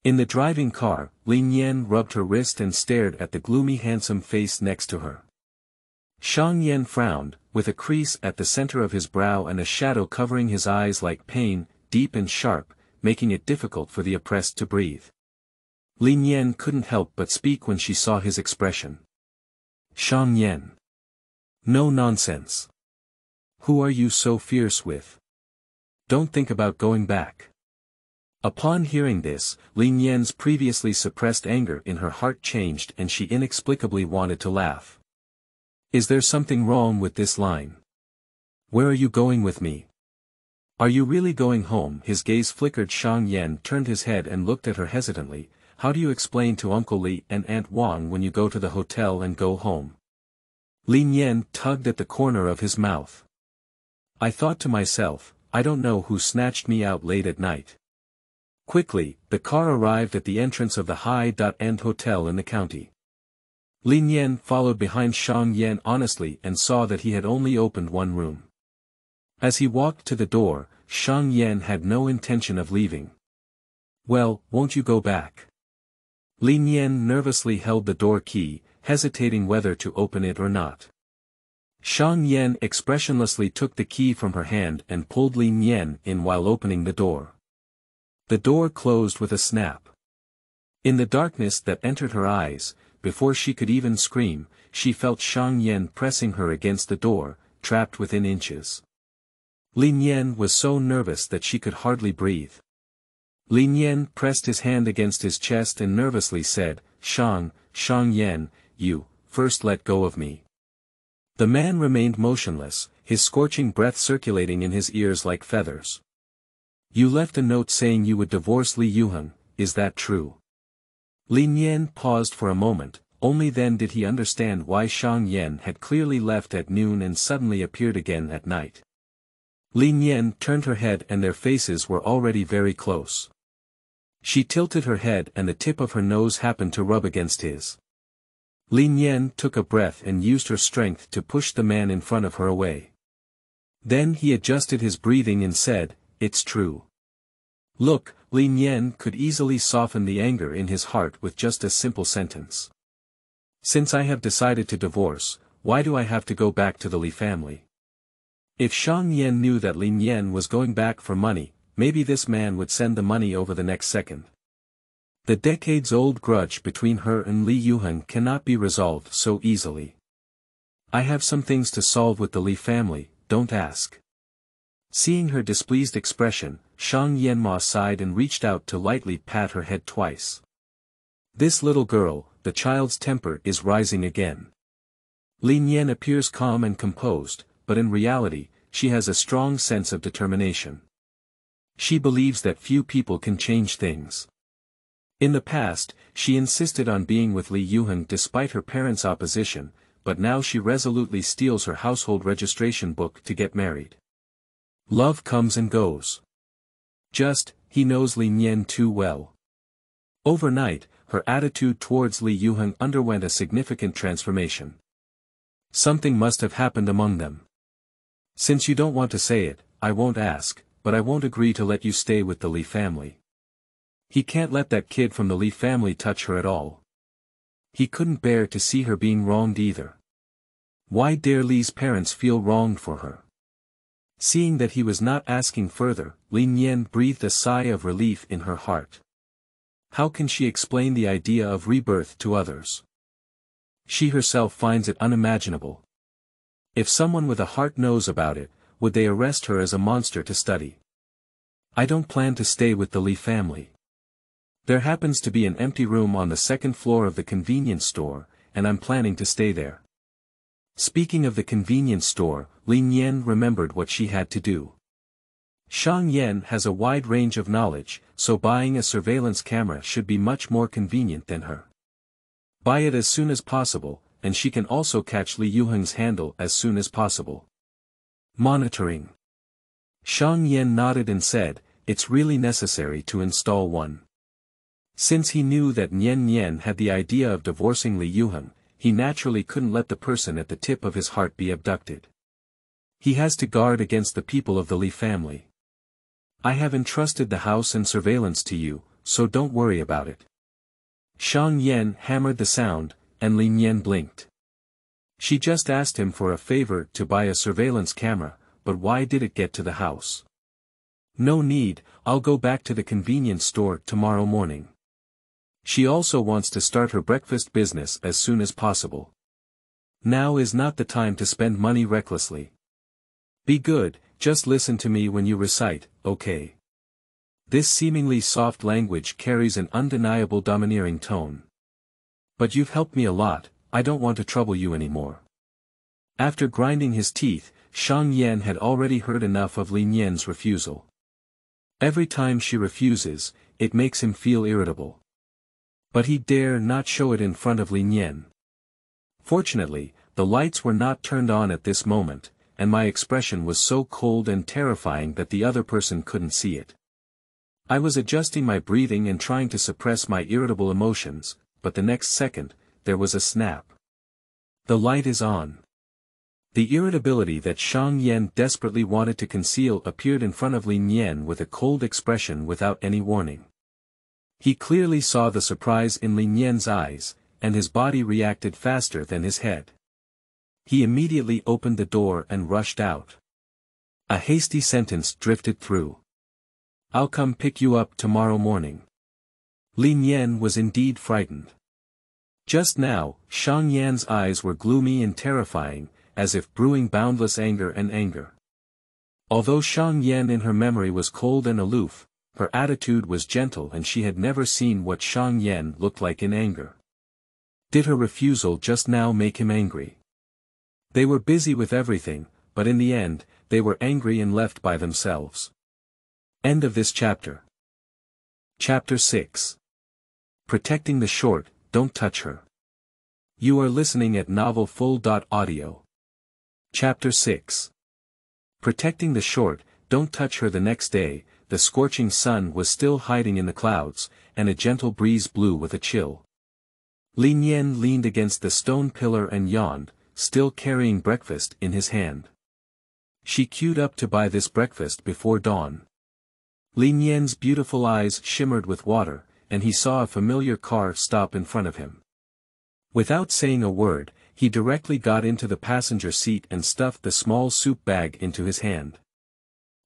In the driving car, Li Nian rubbed her wrist and stared at the gloomy handsome face next to her. Shang Yan frowned, with a crease at the center of his brow and a shadow covering his eyes like pain, deep and sharp, making it difficult for the oppressed to breathe. Li Nian couldn't help but speak when she saw his expression. "Shang Yan. No nonsense. Who are you so fierce with? Don't think about going back." Upon hearing this, Li Nian's previously suppressed anger in her heart changed and she inexplicably wanted to laugh. "Is there something wrong with this line? Where are you going with me? Are you really going home?" His gaze flickered. Shang Yan turned his head and looked at her hesitantly. "How do you explain to Uncle Li and Aunt Wang when you go to the hotel and go home?" Li Nian tugged at the corner of his mouth. "I thought to myself, I don't know who snatched me out late at night." Quickly, the car arrived at the entrance of the high-end hotel in the county. Li Nian followed behind Shang Yan honestly and saw that he had only opened one room. As he walked to the door, Shang Yan had no intention of leaving. "Well, won't you go back?" Li Nian nervously held the door key, hesitating whether to open it or not. Shang Yan expressionlessly took the key from her hand and pulled Li Nian in while opening the door. The door closed with a snap. In the darkness that entered her eyes, before she could even scream, she felt Shang Yan pressing her against the door, trapped within inches. Li Nian was so nervous that she could hardly breathe. Li Nian pressed his hand against his chest and nervously said, Shang Yan, you, first let go of me. The man remained motionless, his scorching breath circulating in his ears like feathers. You left a note saying you would divorce Li Yuheng, is that true? Li Nian paused for a moment, only then did he understand why Shang Yan had clearly left at noon and suddenly appeared again at night. Li Nian turned her head and their faces were already very close. She tilted her head and the tip of her nose happened to rub against his. Li Nian took a breath and used her strength to push the man in front of her away. Then he adjusted his breathing and said, it's true. Look, Li Nian could easily soften the anger in his heart with just a simple sentence. Since I have decided to divorce, why do I have to go back to the Li family? If Shang Yan knew that Li Nian was going back for money, maybe this man would send the money over the next second. The decades-old grudge between her and Li Yuheng cannot be resolved so easily. I have some things to solve with the Li family, don't ask. Seeing her displeased expression, Shang Yanma sighed and reached out to lightly pat her head twice. This little girl, the child's temper is rising again. Li Nian appears calm and composed, but in reality, she has a strong sense of determination. She believes that few people can change things. In the past, she insisted on being with Li Yuheng despite her parents' opposition, but now she resolutely steals her household registration book to get married. Love comes and goes. He knows Li Nian too well. Overnight, her attitude towards Li Yuheng underwent a significant transformation. Something must have happened among them. Since you don't want to say it, I won't ask, but I won't agree to let you stay with the Li family. He can't let that kid from the Li family touch her at all. He couldn't bear to see her being wronged either. Why dare Li's parents feel wronged for her? Seeing that he was not asking further, Li Nian breathed a sigh of relief in her heart. How can she explain the idea of rebirth to others? She herself finds it unimaginable. If someone with a heart knows about it, would they arrest her as a monster to study? I don't plan to stay with the Li family. There happens to be an empty room on the second floor of the convenience store, and I'm planning to stay there. Speaking of the convenience store, Li Nian remembered what she had to do. Shang Yan has a wide range of knowledge, so buying a surveillance camera should be much more convenient than her. Buy it as soon as possible, and she can also catch Li Yuheng's handle as soon as possible. Monitoring. Shang Yan nodded and said, it's really necessary to install one. Since he knew that Nian Nian had the idea of divorcing Li Yuheng, he naturally couldn't let the person at the tip of his heart be abducted. He has to guard against the people of the Li family. I have entrusted the house and surveillance to you, so don't worry about it. Shang Yan hammered the sound, and Li Nian blinked. She just asked him for a favor to buy a surveillance camera, but why did it get to the house? No need, I'll go back to the convenience store tomorrow morning. She also wants to start her breakfast business as soon as possible. Now is not the time to spend money recklessly. Be good, just listen to me when you recite, okay? This seemingly soft language carries an undeniable domineering tone. But you've helped me a lot, I don't want to trouble you anymore. After grinding his teeth, Shang Yan had already heard enough of Li Nian's refusal. Every time she refuses, it makes him feel irritable. But he dare not show it in front of Li Nian. Fortunately, the lights were not turned on at this moment, and my expression was so cold and terrifying that the other person couldn't see it. I was adjusting my breathing and trying to suppress my irritable emotions, but the next second, there was a snap. The light is on. The irritability that Shang Yan desperately wanted to conceal appeared in front of Li Nian with a cold expression without any warning. He clearly saw the surprise in Li Nian's eyes, and his body reacted faster than his head. He immediately opened the door and rushed out. A hasty sentence drifted through. I'll come pick you up tomorrow morning. Li Nian was indeed frightened. Just now, Shang Yan's eyes were gloomy and terrifying, as if brewing boundless anger. Although Shang Yan in her memory was cold and aloof, her attitude was gentle and she had never seen what Shang Yan looked like in anger. Did her refusal just now make him angry? They were busy with everything, but in the end, they were angry and left by themselves. End of this chapter. Chapter 6. Protecting the short, don't touch her. You are listening at novelfull.audio. Chapter 6. Protecting the short, don't touch her. The next day, the scorching sun was still hiding in the clouds, and a gentle breeze blew with a chill. Li Nian leaned against the stone pillar and yawned, still carrying breakfast in his hand. She queued up to buy this breakfast before dawn. Li Nian's beautiful eyes shimmered with water, and he saw a familiar car stop in front of him. Without saying a word, he directly got into the passenger seat and stuffed the small soup bag into his hand.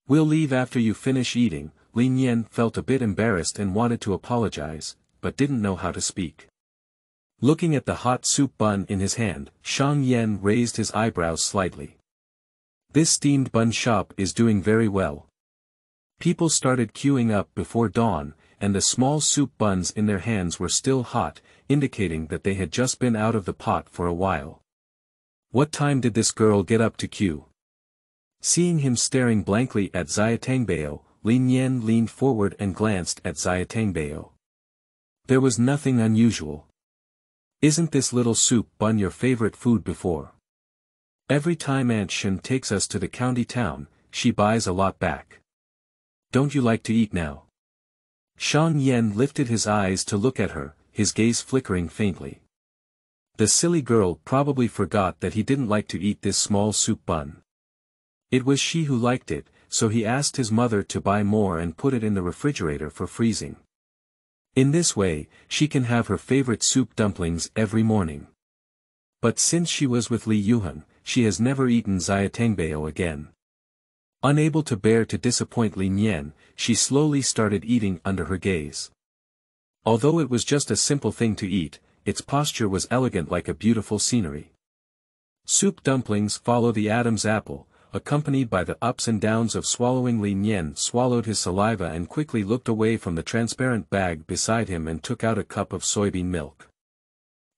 "We'll leave after you finish eating." Li Nian felt a bit embarrassed and wanted to apologize, but didn't know how to speak. Looking at the hot soup bun in his hand, Shang Yan raised his eyebrows slightly. "This steamed bun shop is doing very well." People started queuing up before dawn, and the small soup buns in their hands were still hot, indicating that they had just been out of the pot for a while. What time did this girl get up to queue? Seeing him staring blankly at Xiaotangbao, Li Nian leaned forward and glanced at Xiaotangbao. There was nothing unusual. "Isn't this little soup bun your favorite food before? Every time Aunt Shen takes us to the county town, she buys a lot back. Don't you like to eat now?" Shang Yan lifted his eyes to look at her, his gaze flickering faintly. The silly girl probably forgot that he didn't like to eat this small soup bun. It was she who liked it, so he asked his mother to buy more and put it in the refrigerator for freezing. In this way, she can have her favorite soup dumplings every morning. But since she was with Li Yuhan, she has never eaten Xiaotangbao again. Unable to bear to disappoint Li Nian, she slowly started eating under her gaze. Although it was just a simple thing to eat, its posture was elegant like a beautiful scenery. Soup dumplings follow the Adam's apple, accompanied by the ups and downs of swallowing. Li Nian swallowed his saliva and quickly looked away from the transparent bag beside him and took out a cup of soybean milk.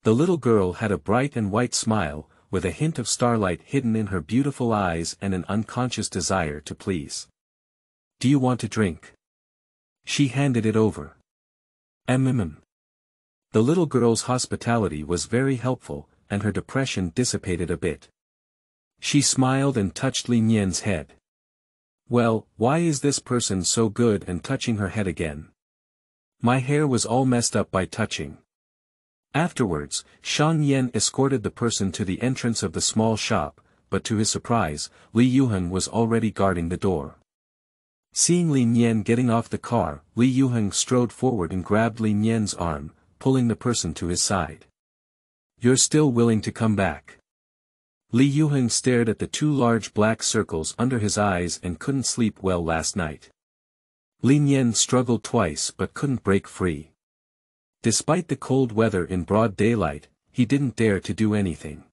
The little girl had a bright and white smile, with a hint of starlight hidden in her beautiful eyes and an unconscious desire to please. "Do you want a drink?" She handed it over. The little girl's hospitality was very helpful, and her depression dissipated a bit. She smiled and touched Li Nian's head. "Well, why is this person so good?" and touching her head again. "My hair was all messed up by touching." Afterwards, Shang Yan escorted the person to the entrance of the small shop, but to his surprise, Li Yuhan was already guarding the door. Seeing Li Nian getting off the car, Li Yuhan strode forward and grabbed Li Nian's arm, pulling the person to his side. "You're still willing to come back?" Li Yuhan stared at the two large black circles under his eyes and couldn't sleep well last night. Li Nian struggled twice but couldn't break free. Despite the cold weather in broad daylight, he didn't dare to do anything.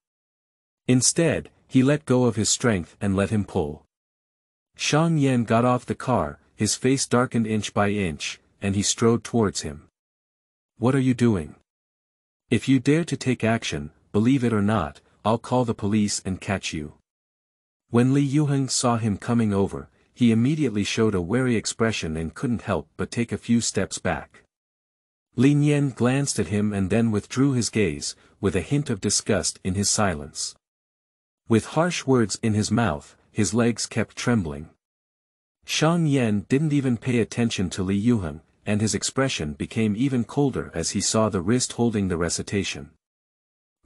Instead, he let go of his strength and let him pull. Shang Yan got off the car, his face darkened inch by inch, and he strode towards him. "What are you doing? If you dare to take action, believe it or not, I'll call the police and catch you." When Li Yuhan saw him coming over, he immediately showed a wary expression and couldn't help but take a few steps back. Li Nian glanced at him and then withdrew his gaze, with a hint of disgust in his silence. With harsh words in his mouth, his legs kept trembling. Shang Yan didn't even pay attention to Li Yuhan, and his expression became even colder as he saw the wrist holding the recitation.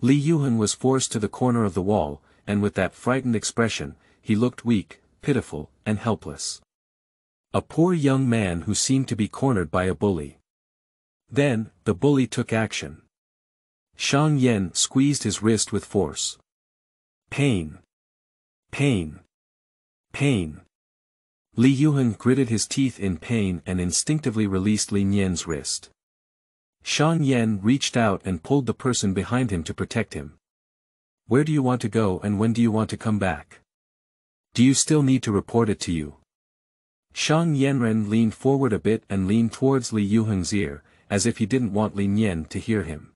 Li Yuhan was forced to the corner of the wall, and with that frightened expression, he looked weak, pitiful, and helpless. A poor young man who seemed to be cornered by a bully. Then, the bully took action. Shang Yan squeezed his wrist with force. Pain. Pain. Pain. Li Yuhan gritted his teeth in pain and instinctively released Li Nian's wrist. Shang Yan reached out and pulled the person behind him to protect him. Where do you want to go and when do you want to come back? Do you still need to report it to you? Shang Yanren leaned forward a bit and leaned towards Li Yuheng's ear, as if he didn't want Li Nian to hear him.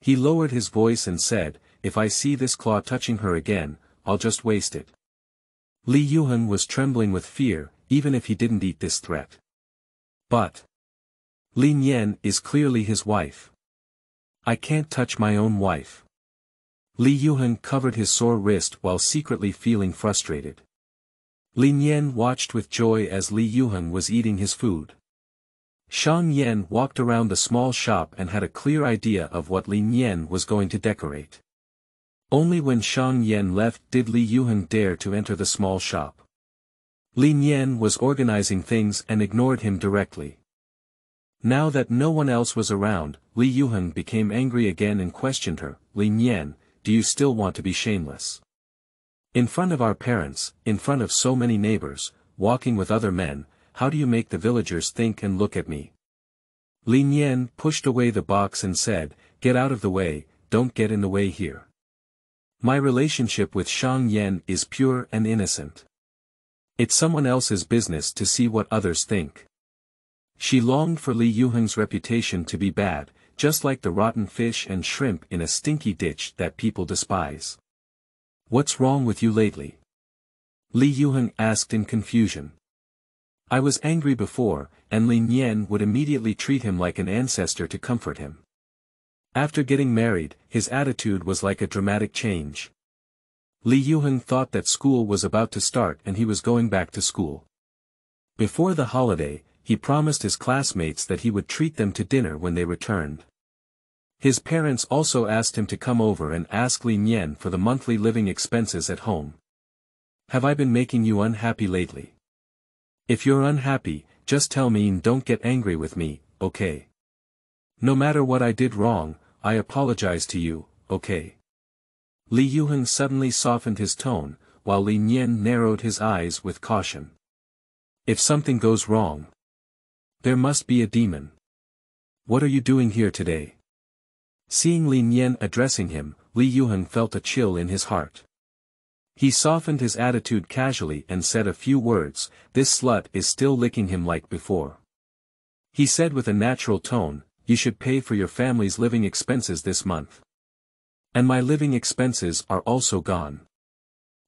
He lowered his voice and said, if I see this claw touching her again, I'll just waste it. Li Yuheng was trembling with fear, even if he didn't eat this threat. But Li Nian is clearly his wife. I can't touch my own wife. Li Yuheng covered his sore wrist while secretly feeling frustrated. Li Nian watched with joy as Li Yuheng was eating his food. Shang Yan walked around the small shop and had a clear idea of what Li Nian was going to decorate. Only when Shang Yan left did Li Yuheng dare to enter the small shop. Li Nian was organizing things and ignored him directly. Now that no one else was around, Li Yuheng became angry again and questioned her, Li Nian, do you still want to be shameless? In front of our parents, in front of so many neighbors, walking with other men, how do you make the villagers think and look at me? Li Nian pushed away the box and said, get out of the way, don't get in the way here. My relationship with Shang Yan is pure and innocent. It's someone else's business to see what others think. She longed for Li Yuheng's reputation to be bad, just like the rotten fish and shrimp in a stinky ditch that people despise. What's wrong with you lately? Li Yuheng asked in confusion. I was angry before, and Li Nian would immediately treat him like an ancestor to comfort him. After getting married, his attitude was like a dramatic change. Li Yuheng thought that school was about to start and he was going back to school. Before the holiday, he promised his classmates that he would treat them to dinner when they returned. His parents also asked him to come over and ask Li Nian for the monthly living expenses at home. Have I been making you unhappy lately? If you're unhappy, just tell me and don't get angry with me, okay? No matter what I did wrong, I apologize to you, okay? Li Yuheng suddenly softened his tone, while Li Nian narrowed his eyes with caution. If something goes wrong, there must be a demon. What are you doing here today? Seeing Li Nian addressing him, Li Yuheng felt a chill in his heart. He softened his attitude casually and said a few words, this slut is still licking him like before. He said with a natural tone, you should pay for your family's living expenses this month. And my living expenses are also gone.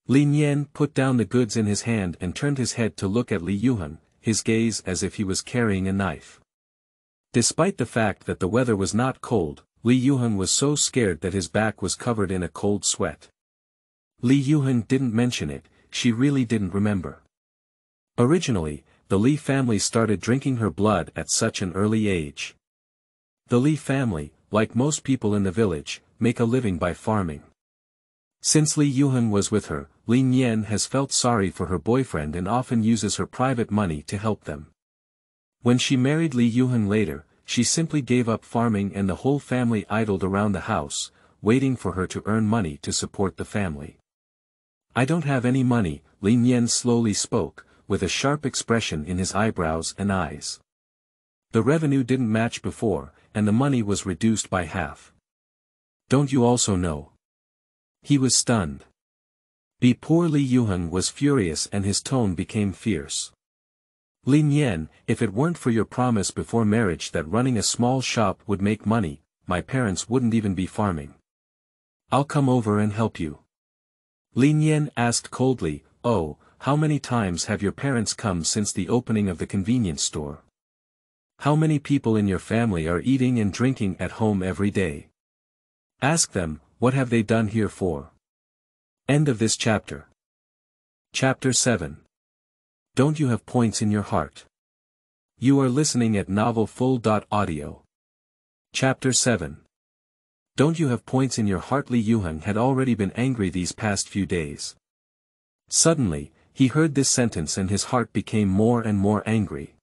Li Nian put down the goods in his hand and turned his head to look at Li Yuheng, his gaze as if he was carrying a knife. Despite the fact that the weather was not cold, Li Yuheng was so scared that his back was covered in a cold sweat. Li Yuheng didn't mention it, she really didn't remember. Originally, the Li family started drinking her blood at such an early age. The Li family, like most people in the village, make a living by farming. Since Li Yuheng was with her, Li Nian has felt sorry for her boyfriend and often uses her private money to help them. When she married Li Yuheng later, she simply gave up farming and the whole family idled around the house, waiting for her to earn money to support the family. I don't have any money, Li Nian slowly spoke, with a sharp expression in his eyebrows and eyes. The revenue didn't match before, and the money was reduced by half. Don't you also know? He was stunned. The poor Li Yuheng was furious and his tone became fierce. Li Nian, if it weren't for your promise before marriage that running a small shop would make money, my parents wouldn't even be farming. I'll come over and help you. Li Nian asked coldly, oh, how many times have your parents come since the opening of the convenience store? How many people in your family are eating and drinking at home every day? Ask them, what have they done here for? End of this chapter. Chapter 7. Don't you have points in your heart? You are listening at novelfull.audio. Chapter 7. Don't you have points in your heart? Li Yuheng had already been angry these past few days. Suddenly, he heard this sentence and his heart became more and more angry.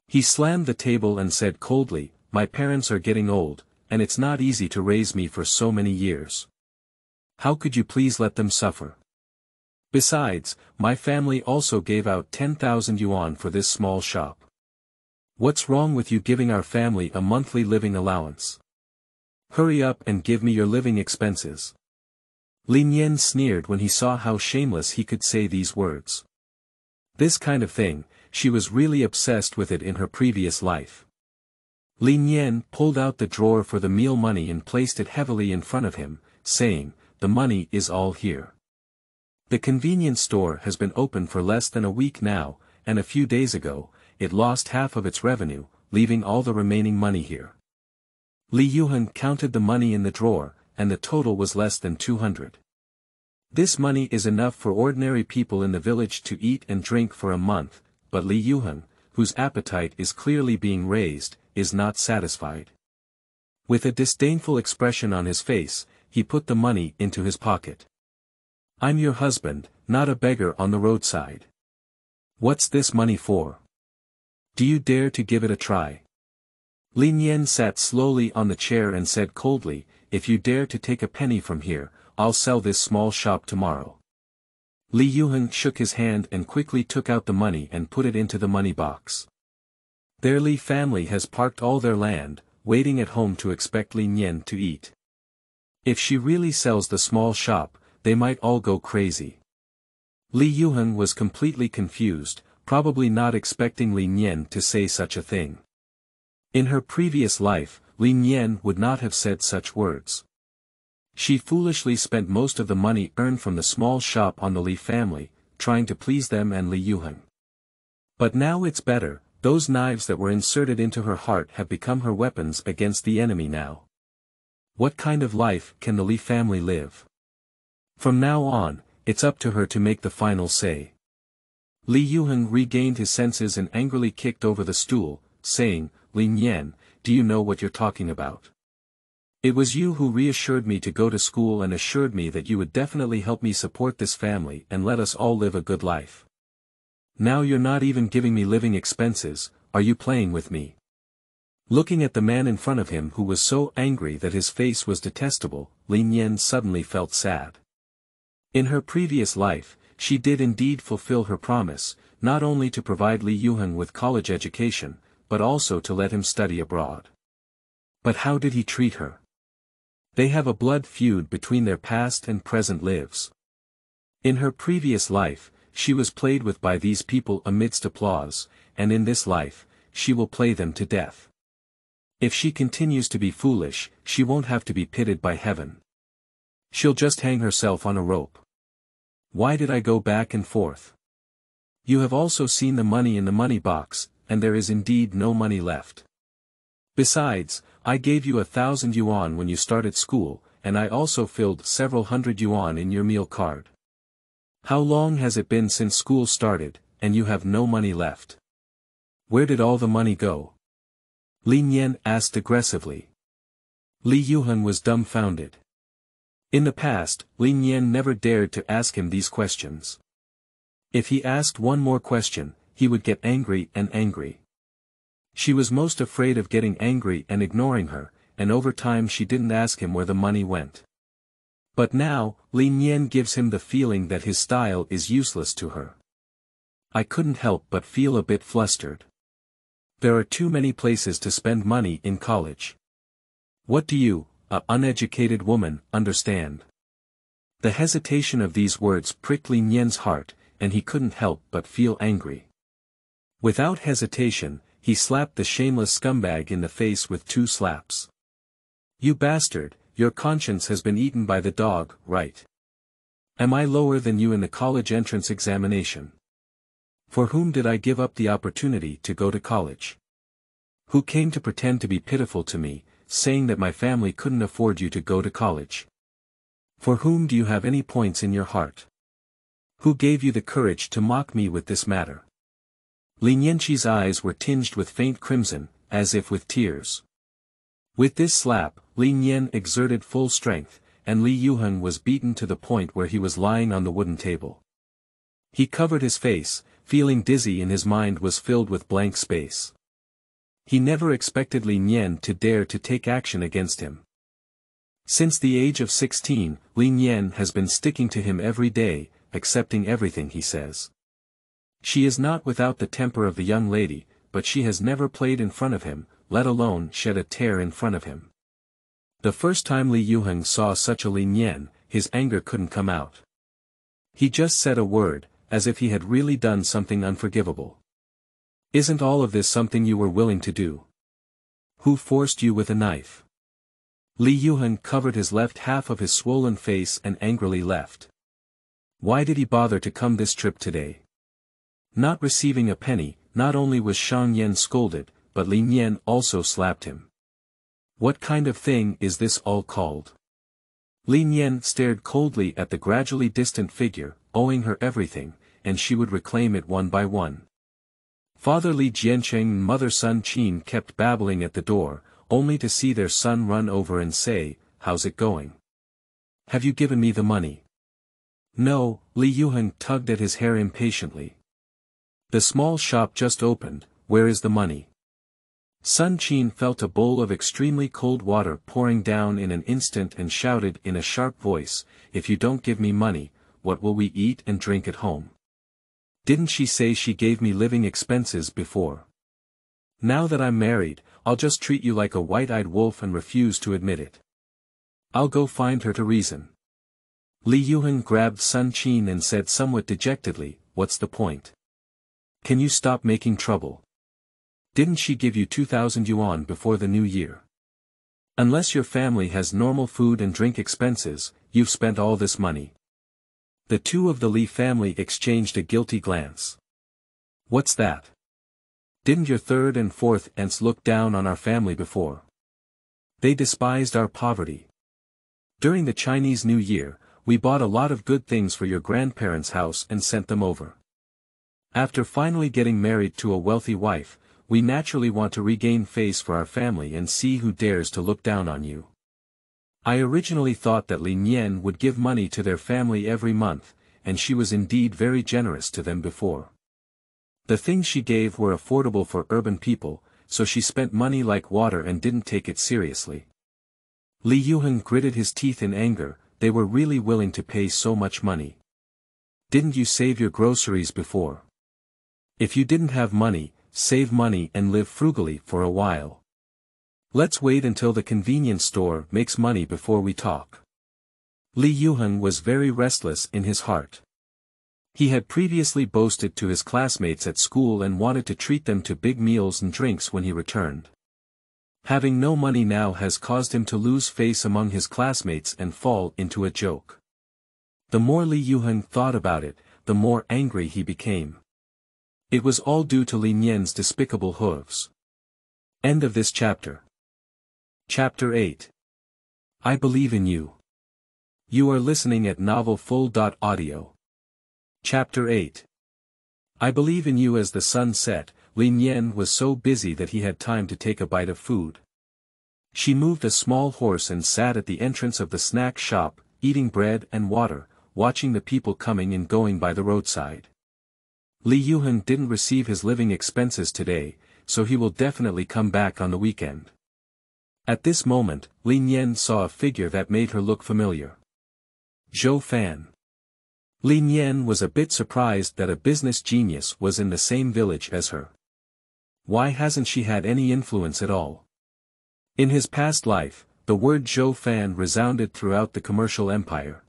He slammed the table and said coldly, my parents are getting old, and it's not easy to raise me for so many years. How could you please let them suffer? Besides, my family also gave out 10,000 yuan for this small shop. What's wrong with you giving our family a monthly living allowance? Hurry up and give me your living expenses. Li Nian sneered when he saw how shameless he could say these words. This kind of thing, she was really obsessed with it in her previous life. Li Nian pulled out the drawer for the meal money and placed it heavily in front of him, saying, "The money is all here. The convenience store has been open for less than a week now, and a few days ago, it lost half of its revenue, leaving all the remaining money here." Li Yuhan counted the money in the drawer, and the total was less than 200. This money is enough for ordinary people in the village to eat and drink for a month, but Li Yuhan, whose appetite is clearly being raised, is not satisfied. With a disdainful expression on his face, he put the money into his pocket. "I'm your husband, not a beggar on the roadside. What's this money for? Do you dare to give it a try?" Li Nian sat slowly on the chair and said coldly, "If you dare to take a penny from here, I'll sell this small shop tomorrow." Li Yuhan shook his hand and quickly took out the money and put it into the money box. Their Li family has parked all their land, waiting at home to expect Li Nian to eat. If she really sells the small shop, they might all go crazy. Li Yuhan was completely confused, probably not expecting Li Nian to say such a thing. In her previous life, Li Nian would not have said such words. She foolishly spent most of the money earned from the small shop on the Li family, trying to please them and Li Yuhan. But now it's better, those knives that were inserted into her heart have become her weapons against the enemy now. What kind of life can the Li family live? From now on, it's up to her to make the final say. Li Yuhan regained his senses and angrily kicked over the stool, saying, "Li Nian, do you know what you're talking about? It was you who reassured me to go to school and assured me that you would definitely help me support this family and let us all live a good life. Now you're not even giving me living expenses, are you playing with me?" Looking at the man in front of him who was so angry that his face was detestable, Li Nian suddenly felt sad. In her previous life, she did indeed fulfill her promise, not only to provide Li Yuhan with college education, but also to let him study abroad. But how did he treat her? They have a blood feud between their past and present lives. In her previous life, she was played with by these people amidst applause, and in this life, she will play them to death. If she continues to be foolish, she won't have to be pitted by heaven. She'll just hang herself on a rope. Why did I go back and forth? You have also seen the money in the money box, and there is indeed no money left. Besides, I gave you 1,000 yuan when you started school, and I also filled several hundred yuan in your meal card. How long has it been since school started, and you have no money left? Where did all the money go?" Li Nian asked aggressively. Li Yuhan was dumbfounded. In the past, Li Nian never dared to ask him these questions. If he asked one more question, he would get angry and angry. She was most afraid of getting angry and ignoring her, and over time she didn't ask him where the money went. But now, Li Nian gives him the feeling that his style is useless to her. "I couldn't help but feel a bit flustered. There are too many places to spend money in college. What do you, an uneducated woman, understand?" The hesitation of these words pricked Li Nian's heart, and he couldn't help but feel angry. Without hesitation, he slapped the shameless scumbag in the face with 2 slaps. "You bastard, your conscience has been eaten by the dog, right? Am I lower than you in the college entrance examination? For whom did I give up the opportunity to go to college? Who came to pretend to be pitiful to me, saying that my family couldn't afford you to go to college? For whom do you have any points in your heart? Who gave you the courage to mock me with this matter?" Li Nianqi's eyes were tinged with faint crimson, as if with tears. With this slap, Li Nian exerted full strength, and Li Yuhan was beaten to the point where he was lying on the wooden table. He covered his face, feeling dizzy, and his mind was filled with blank space. He never expected Li Nian to dare to take action against him. Since the age of 16, Li Nian has been sticking to him every day, accepting everything he says. She is not without the temper of the young lady, but she has never played in front of him, let alone shed a tear in front of him. The first time Li Yuheng saw such a Li Nian, his anger couldn't come out. He just said a word, as if he had really done something unforgivable. Isn't all of this something you were willing to do? Who forced you with a knife? Li Yuheng covered his left half of his swollen face and angrily left. Why did he bother to come this trip today? Not receiving a penny, not only was Shang Yan scolded, but Li Nian also slapped him. What kind of thing is this all called? Li Nian stared coldly at the gradually distant figure, owing her everything, and she would reclaim it one by one. Father Li Jiancheng and mother Sun Qin kept babbling at the door, only to see their son run over and say, "How's it going? Have you given me the money?" "No," Li Yuheng tugged at his hair impatiently. "The small shop just opened, where is the money?" Sun Qin felt a bowl of extremely cold water pouring down in an instant and shouted in a sharp voice, "If you don't give me money, what will we eat and drink at home? Didn't she say she gave me living expenses before? Now that I'm married, I'll just treat you like a white-eyed wolf and refuse to admit it. I'll go find her to reason." Li Yuheng grabbed Sun Qin and said somewhat dejectedly, "What's the point? Can you stop making trouble? Didn't she give you 2,000 yuan before the new year? Unless your family has normal food and drink expenses, you've spent all this money." The two of the Li family exchanged a guilty glance. "What's that? Didn't your third and fourth aunts look down on our family before? They despised our poverty. During the Chinese New Year, we bought a lot of good things for your grandparents' house and sent them over. After finally getting married to a wealthy wife, we naturally want to regain face for our family and see who dares to look down on you. I originally thought that Li Nian would give money to their family every month, and she was indeed very generous to them before. The things she gave were affordable for urban people, so she spent money like water and didn't take it seriously." Li Yuheng gritted his teeth in anger. They were really willing to pay so much money. "Didn't you save your groceries before? If you didn't have money, save money and live frugally for a while. Let's wait until the convenience store makes money before we talk." Li Yuheng was very restless in his heart. He had previously boasted to his classmates at school and wanted to treat them to big meals and drinks when he returned. Having no money now has caused him to lose face among his classmates and fall into a joke. The more Li Yuheng thought about it, the more angry he became. It was all due to Li Nian's despicable hooves. End of this chapter. Chapter 8. I Believe in You. You are listening at novelfull.audio. Chapter 8. I Believe in You. As the sun set, Li Nian was so busy that he had time to take a bite of food. She moved a small horse and sat at the entrance of the snack shop, eating bread and water, watching the people coming and going by the roadside. Li Yuheng didn't receive his living expenses today, so he will definitely come back on the weekend. At this moment, Li Nian saw a figure that made her look familiar. Zhou Fan. Li Nian was a bit surprised that a business genius was in the same village as her. Why hasn't she had any influence at all? In his past life, the word Zhou Fan resounded throughout the commercial empire.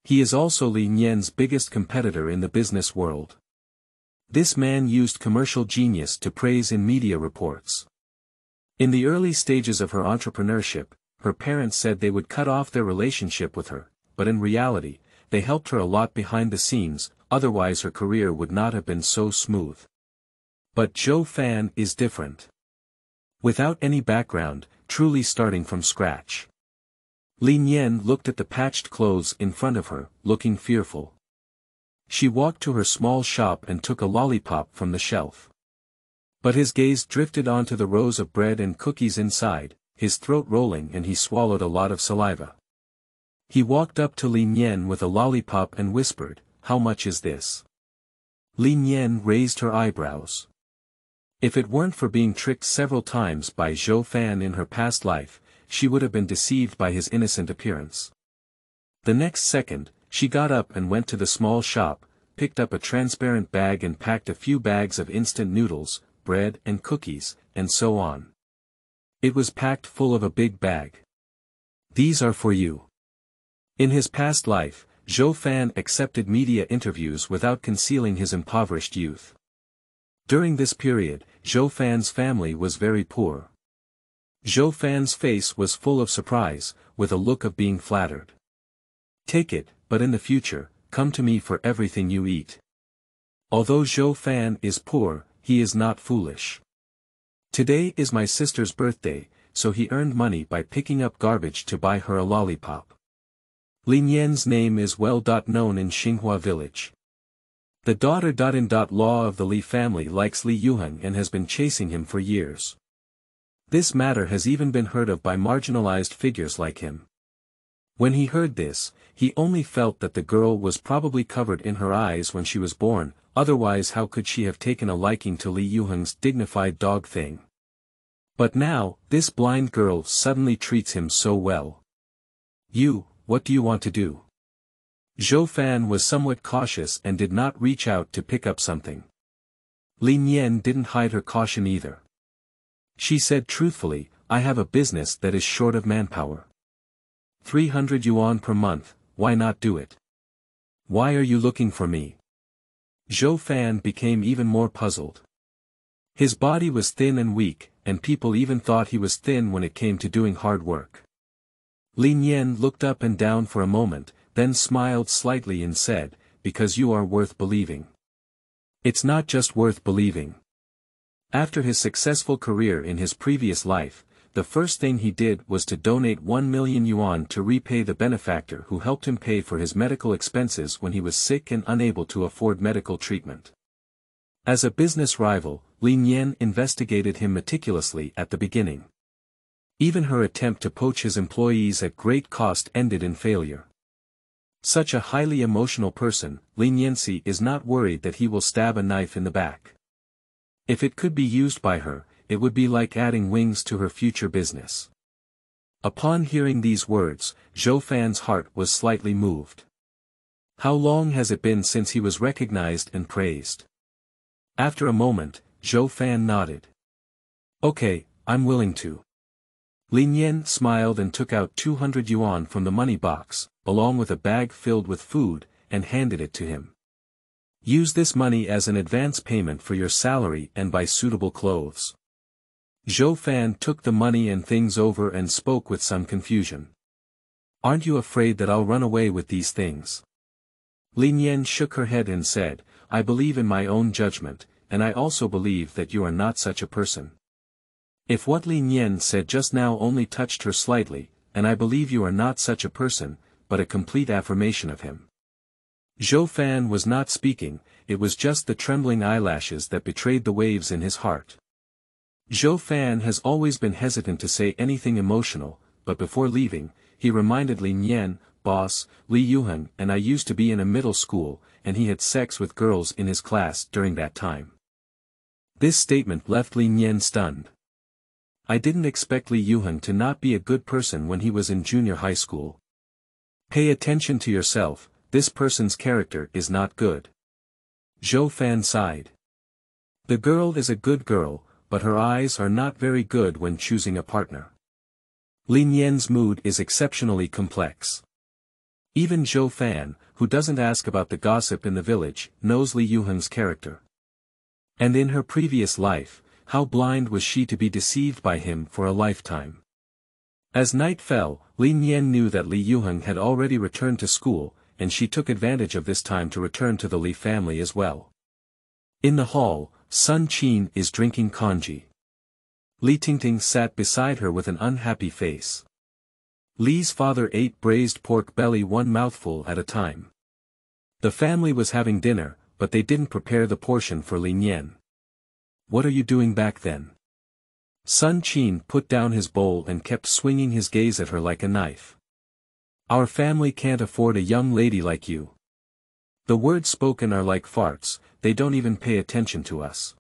He is also Li Nian's biggest competitor in the business world. This man used commercial genius to praise in media reports. In the early stages of her entrepreneurship, her parents said they would cut off their relationship with her, but in reality, they helped her a lot behind the scenes, otherwise her career would not have been so smooth. But Zhou Fan is different. Without any background, truly starting from scratch. Li Nian looked at the patched clothes in front of her, looking fearful. She walked to her small shop and took a lollipop from the shelf. But his gaze drifted onto the rows of bread and cookies inside, his throat rolling, and he swallowed a lot of saliva. He walked up to Li Nian with a lollipop and whispered, "How much is this?" Li Nian raised her eyebrows. If it weren't for being tricked several times by Zhou Fan in her past life, she would have been deceived by his innocent appearance. The next second, she got up and went to the small shop, picked up a transparent bag and packed a few bags of instant noodles, bread and cookies, and so on. It was packed full of a big bag. These are for you. In his past life, Zhou Fan accepted media interviews without concealing his impoverished youth. During this period, Zhou Fan's family was very poor. Zhou Fan's face was full of surprise, with a look of being flattered. Take it, but in the future, come to me for everything you eat. Although Zhou Fan is poor, he is not foolish. Today is my sister's birthday, so he earned money by picking up garbage to buy her a lollipop. Li Nian's name is well known in Xinghua village. The daughter-in-law of the Li family likes Li Yuheng and has been chasing him for years. This matter has even been heard of by marginalized figures like him. When he heard this, he only felt that the girl was probably covered in her eyes when she was born, otherwise how could she have taken a liking to Li Yuheng's dignified dog thing? But now, this blind girl suddenly treats him so well. What do you want to do? Zhou Fan was somewhat cautious and did not reach out to pick up something. Li Nian didn't hide her caution either. She said truthfully, I have a business that is short of manpower. 300 yuan per month, why not do it? Why are you looking for me? Zhou Fan became even more puzzled. His body was thin and weak, and people even thought he was thin when it came to doing hard work. Li Nian looked up and down for a moment, then smiled slightly and said, because you are worth believing. It's not just worth believing. After his successful career in his previous life, the first thing he did was to donate 1 million yuan to repay the benefactor who helped him pay for his medical expenses when he was sick and unable to afford medical treatment. As a business rival, Li Nian investigated him meticulously at the beginning. Even her attempt to poach his employees at great cost ended in failure. Such a highly emotional person, Li Nian is not worried that he will stab a knife in the back. If it could be used by her, it would be like adding wings to her future business. Upon hearing these words, Zhou Fan's heart was slightly moved. How long has it been since he was recognized and praised? After a moment, Zhou Fan nodded. Okay, I'm willing to. Li Nian smiled and took out 200 yuan from the money box, along with a bag filled with food, and handed it to him. Use this money as an advance payment for your salary and buy suitable clothes. Zhou Fan took the money and things over and spoke with some confusion. Aren't you afraid that I'll run away with these things? Li Nian shook her head and said, I believe in my own judgment, and I also believe that you are not such a person. If what Li Nian said just now only touched her slightly, and I believe you are not such a person, but a complete affirmation of him. Zhou Fan was not speaking, it was just the trembling eyelashes that betrayed the waves in his heart. Zhou Fan has always been hesitant to say anything emotional, but before leaving, he reminded Li Nian, boss, Li Yuheng and I used to be in a middle school, and he had sex with girls in his class during that time. This statement left Li Nian stunned. I didn't expect Li Yuheng to not be a good person when he was in junior high school. Pay attention to yourself, this person's character is not good. Zhou Fan sighed. The girl is a good girl, but her eyes are not very good when choosing a partner. Li Nian's mood is exceptionally complex. Even Zhou Fan, who doesn't ask about the gossip in the village, knows Li Yuheng's character. And in her previous life, how blind was she to be deceived by him for a lifetime? As night fell, Li Nian knew that Li Yuheng had already returned to school, and she took advantage of this time to return to the Li family as well. In the hall, Sun Qin is drinking congee. Li Tingting sat beside her with an unhappy face. Li's father ate braised pork belly one mouthful at a time. The family was having dinner, but they didn't prepare the portion for Li Nian. What are you doing back then? Sun Qin put down his bowl and kept swinging his gaze at her like a knife. Our family can't afford a young lady like you. The words spoken are like farts, they don't even pay attention to us.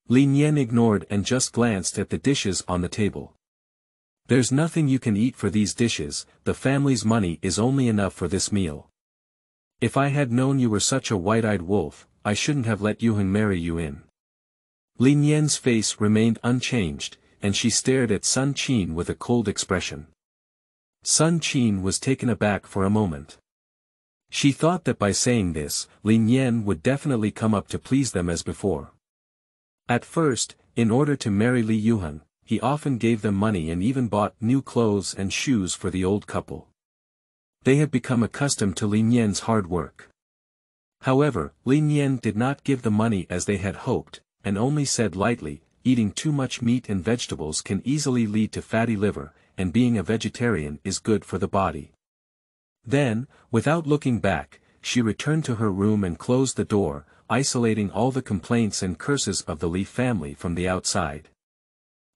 Li Nian ignored and just glanced at the dishes on the table. There's nothing you can eat for these dishes, the family's money is only enough for this meal. If I had known you were such a white-eyed wolf, I shouldn't have let Yuheng marry you in. Li Nian's face remained unchanged, and she stared at Sun Qin with a cold expression. Sun Qin was taken aback for a moment. She thought that by saying this, Li Nian would definitely come up to please them as before. At first, in order to marry Li Yuheng, he often gave them money and even bought new clothes and shoes for the old couple. They had become accustomed to Li Nian's hard work. However, Li Nian did not give the money as they had hoped, and only said lightly, eating too much meat and vegetables can easily lead to fatty liver, and being a vegetarian is good for the body. Then, without looking back, she returned to her room and closed the door, isolating all the complaints and curses of the Li family from the outside.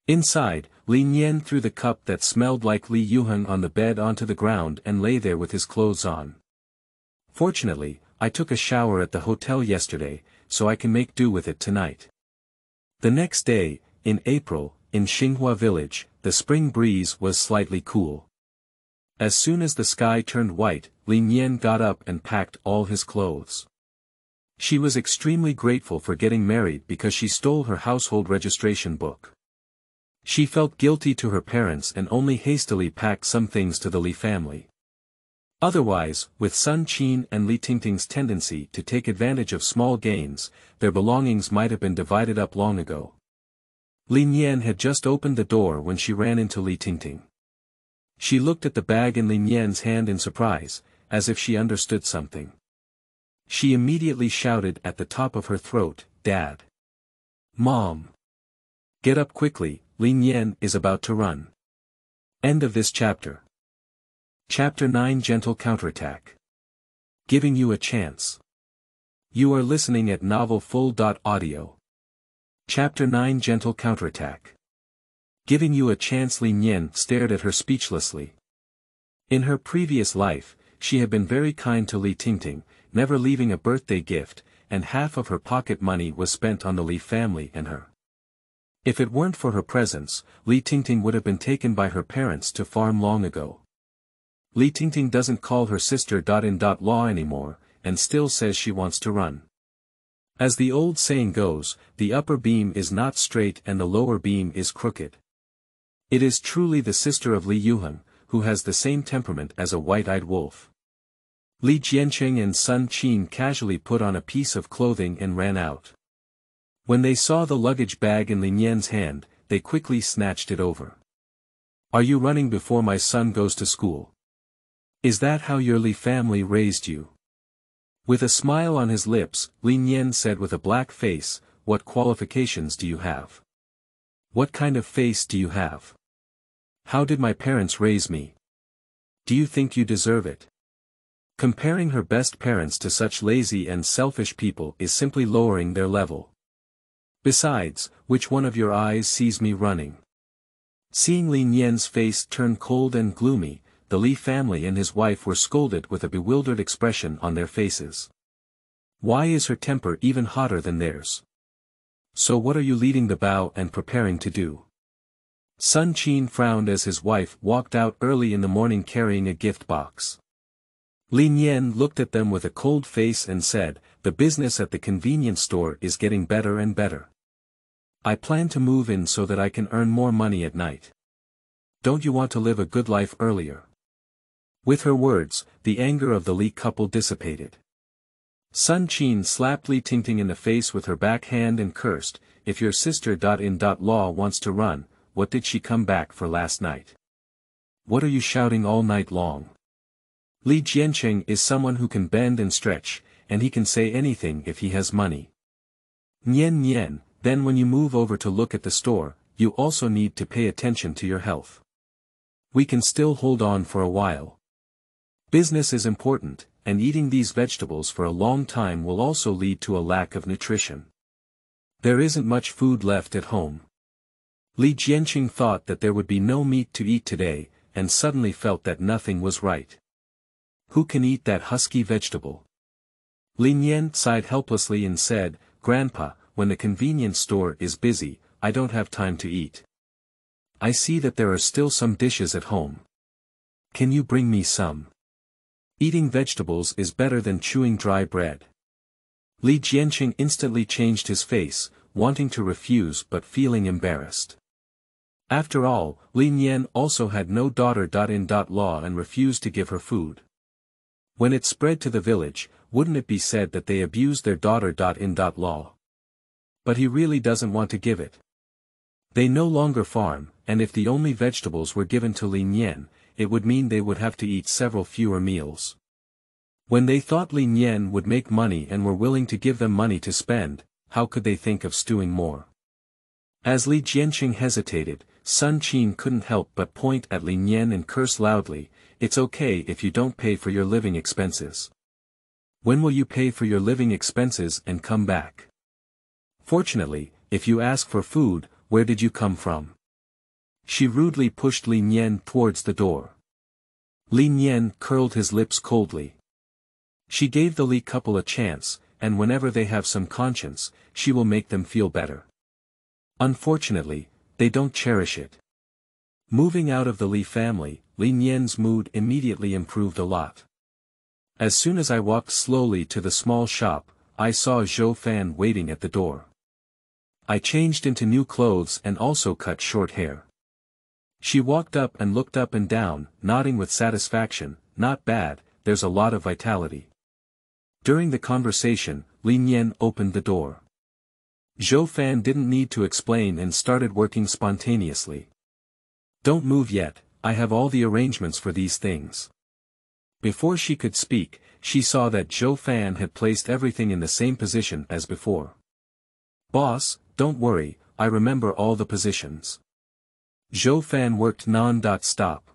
Inside, Li Nian threw the cup that smelled like Li Yuheng on the bed onto the ground and lay there with his clothes on. Fortunately, I took a shower at the hotel yesterday, so I can make do with it tonight. The next day, in April, in Xinghua village, the spring breeze was slightly cool. As soon as the sky turned white, Li Nian got up and packed all his clothes. She was extremely grateful for getting married because she stole her household registration book. She felt guilty to her parents and only hastily packed some things to the Li family. Otherwise, with Sun Qin and Li Tingting's tendency to take advantage of small gains, their belongings might have been divided up long ago. Li Nian had just opened the door when she ran into Li Tingting. She looked at the bag in Li Nian's hand in surprise, as if she understood something. She immediately shouted at the top of her throat, "Dad! Mom! Get up quickly, Li Nian is about to run." End of this chapter. Chapter 9 Gentle Counterattack. Giving you a chance. You are listening at novelfull.audio. Chapter 9 Gentle Counterattack. Giving you a chance. Li Nian stared at her speechlessly. In her previous life, she had been very kind to Li Tingting, never leaving a birthday gift, and half of her pocket money was spent on the Li family and her. If it weren't for her presence, Li Tingting would have been taken by her parents to farm long ago. Li Tingting doesn't call her sister-in-law anymore, and still says she wants to run. As the old saying goes, the upper beam is not straight and the lower beam is crooked. It is truly the sister of Li Yuheng, who has the same temperament as a white-eyed wolf. Li Jianqing and Sun Qin casually put on a piece of clothing and ran out. When they saw the luggage bag in Li Nian's hand, they quickly snatched it over. "Are you running before my son goes to school? Is that how your Li family raised you?" With a smile on his lips, Li Nian said with a black face, "What qualifications do you have? What kind of face do you have? How did my parents raise me? Do you think you deserve it?" Comparing her best parents to such lazy and selfish people is simply lowering their level. Besides, which one of your eyes sees me running? Seeing Li Nian's face turn cold and gloomy, the Li family and his wife were scolded with a bewildered expression on their faces. Why is her temper even hotter than theirs? So what are you leading the bow and preparing to do? Sun Qin frowned as his wife walked out early in the morning carrying a gift box. Li Nian looked at them with a cold face and said, "The business at the convenience store is getting better and better. I plan to move in so that I can earn more money at night. Don't you want to live a good life earlier?" With her words, the anger of the Li couple dissipated. Sun Qin slapped Li Tingting in the face with her back hand and cursed, "If your sister-in-law wants to run, what did she come back for last night? What are you shouting all night long?" Li Jianqing is someone who can bend and stretch, and he can say anything if he has money. Nian Nian, then when you move over to look at the store, you also need to pay attention to your health. We can still hold on for a while. Business is important, and eating these vegetables for a long time will also lead to a lack of nutrition. There isn't much food left at home. Li Jianqing thought that there would be no meat to eat today, and suddenly felt that nothing was right. Who can eat that husky vegetable? Li Nian sighed helplessly and said, "Grandpa, when the convenience store is busy, I don't have time to eat. I see that there are still some dishes at home. Can you bring me some? Eating vegetables is better than chewing dry bread." Li Jianqing instantly changed his face, wanting to refuse but feeling embarrassed. After all, Li Nian also had no daughter-in-law and refused to give her food. When it spread to the village, wouldn't it be said that they abused their daughter-in-law? But he really doesn't want to give it. They no longer farm, and if the only vegetables were given to Li Nian, it would mean they would have to eat several fewer meals. When they thought Li Nian would make money and were willing to give them money to spend, how could they think of stewing more? As Li Jianqing hesitated, Sun Qin couldn't help but point at Li Nian and curse loudly, "It's okay if you don't pay for your living expenses. When will you pay for your living expenses and come back? Fortunately, if you ask for food, where did you come from?" She rudely pushed Li Nian towards the door. Li Nian curled his lips coldly. She gave the Li couple a chance, and whenever they have some conscience, she will make them feel better. Unfortunately, they don't cherish it. Moving out of the Li family, Li Nian's mood immediately improved a lot. As soon as I walked slowly to the small shop, I saw Zhou Fan waiting at the door. I changed into new clothes and also cut short hair. She walked up and looked up and down, nodding with satisfaction, "Not bad, there's a lot of vitality." During the conversation, Li Nian opened the door. Zhou Fan didn't need to explain and started working spontaneously. "Don't move yet, I have all the arrangements for these things." Before she could speak, she saw that Zhou Fan had placed everything in the same position as before. "Boss, don't worry, I remember all the positions." Zhou Fan worked non-stop.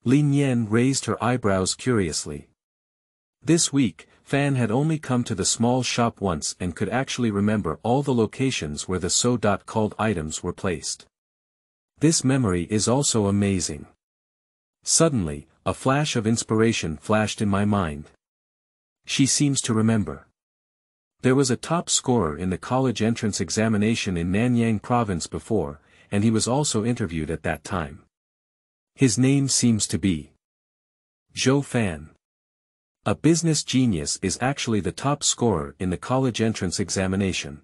Li Nian raised her eyebrows curiously. This week, Fan had only come to the small shop once and could actually remember all the locations where the so-called items were placed. This memory is also amazing. Suddenly, a flash of inspiration flashed in my mind. She seems to remember. There was a top scorer in the college entrance examination in Nanyang province before, and he was also interviewed at that time. His name seems to be Zhou Fan. A business genius is actually the top scorer in the college entrance examination.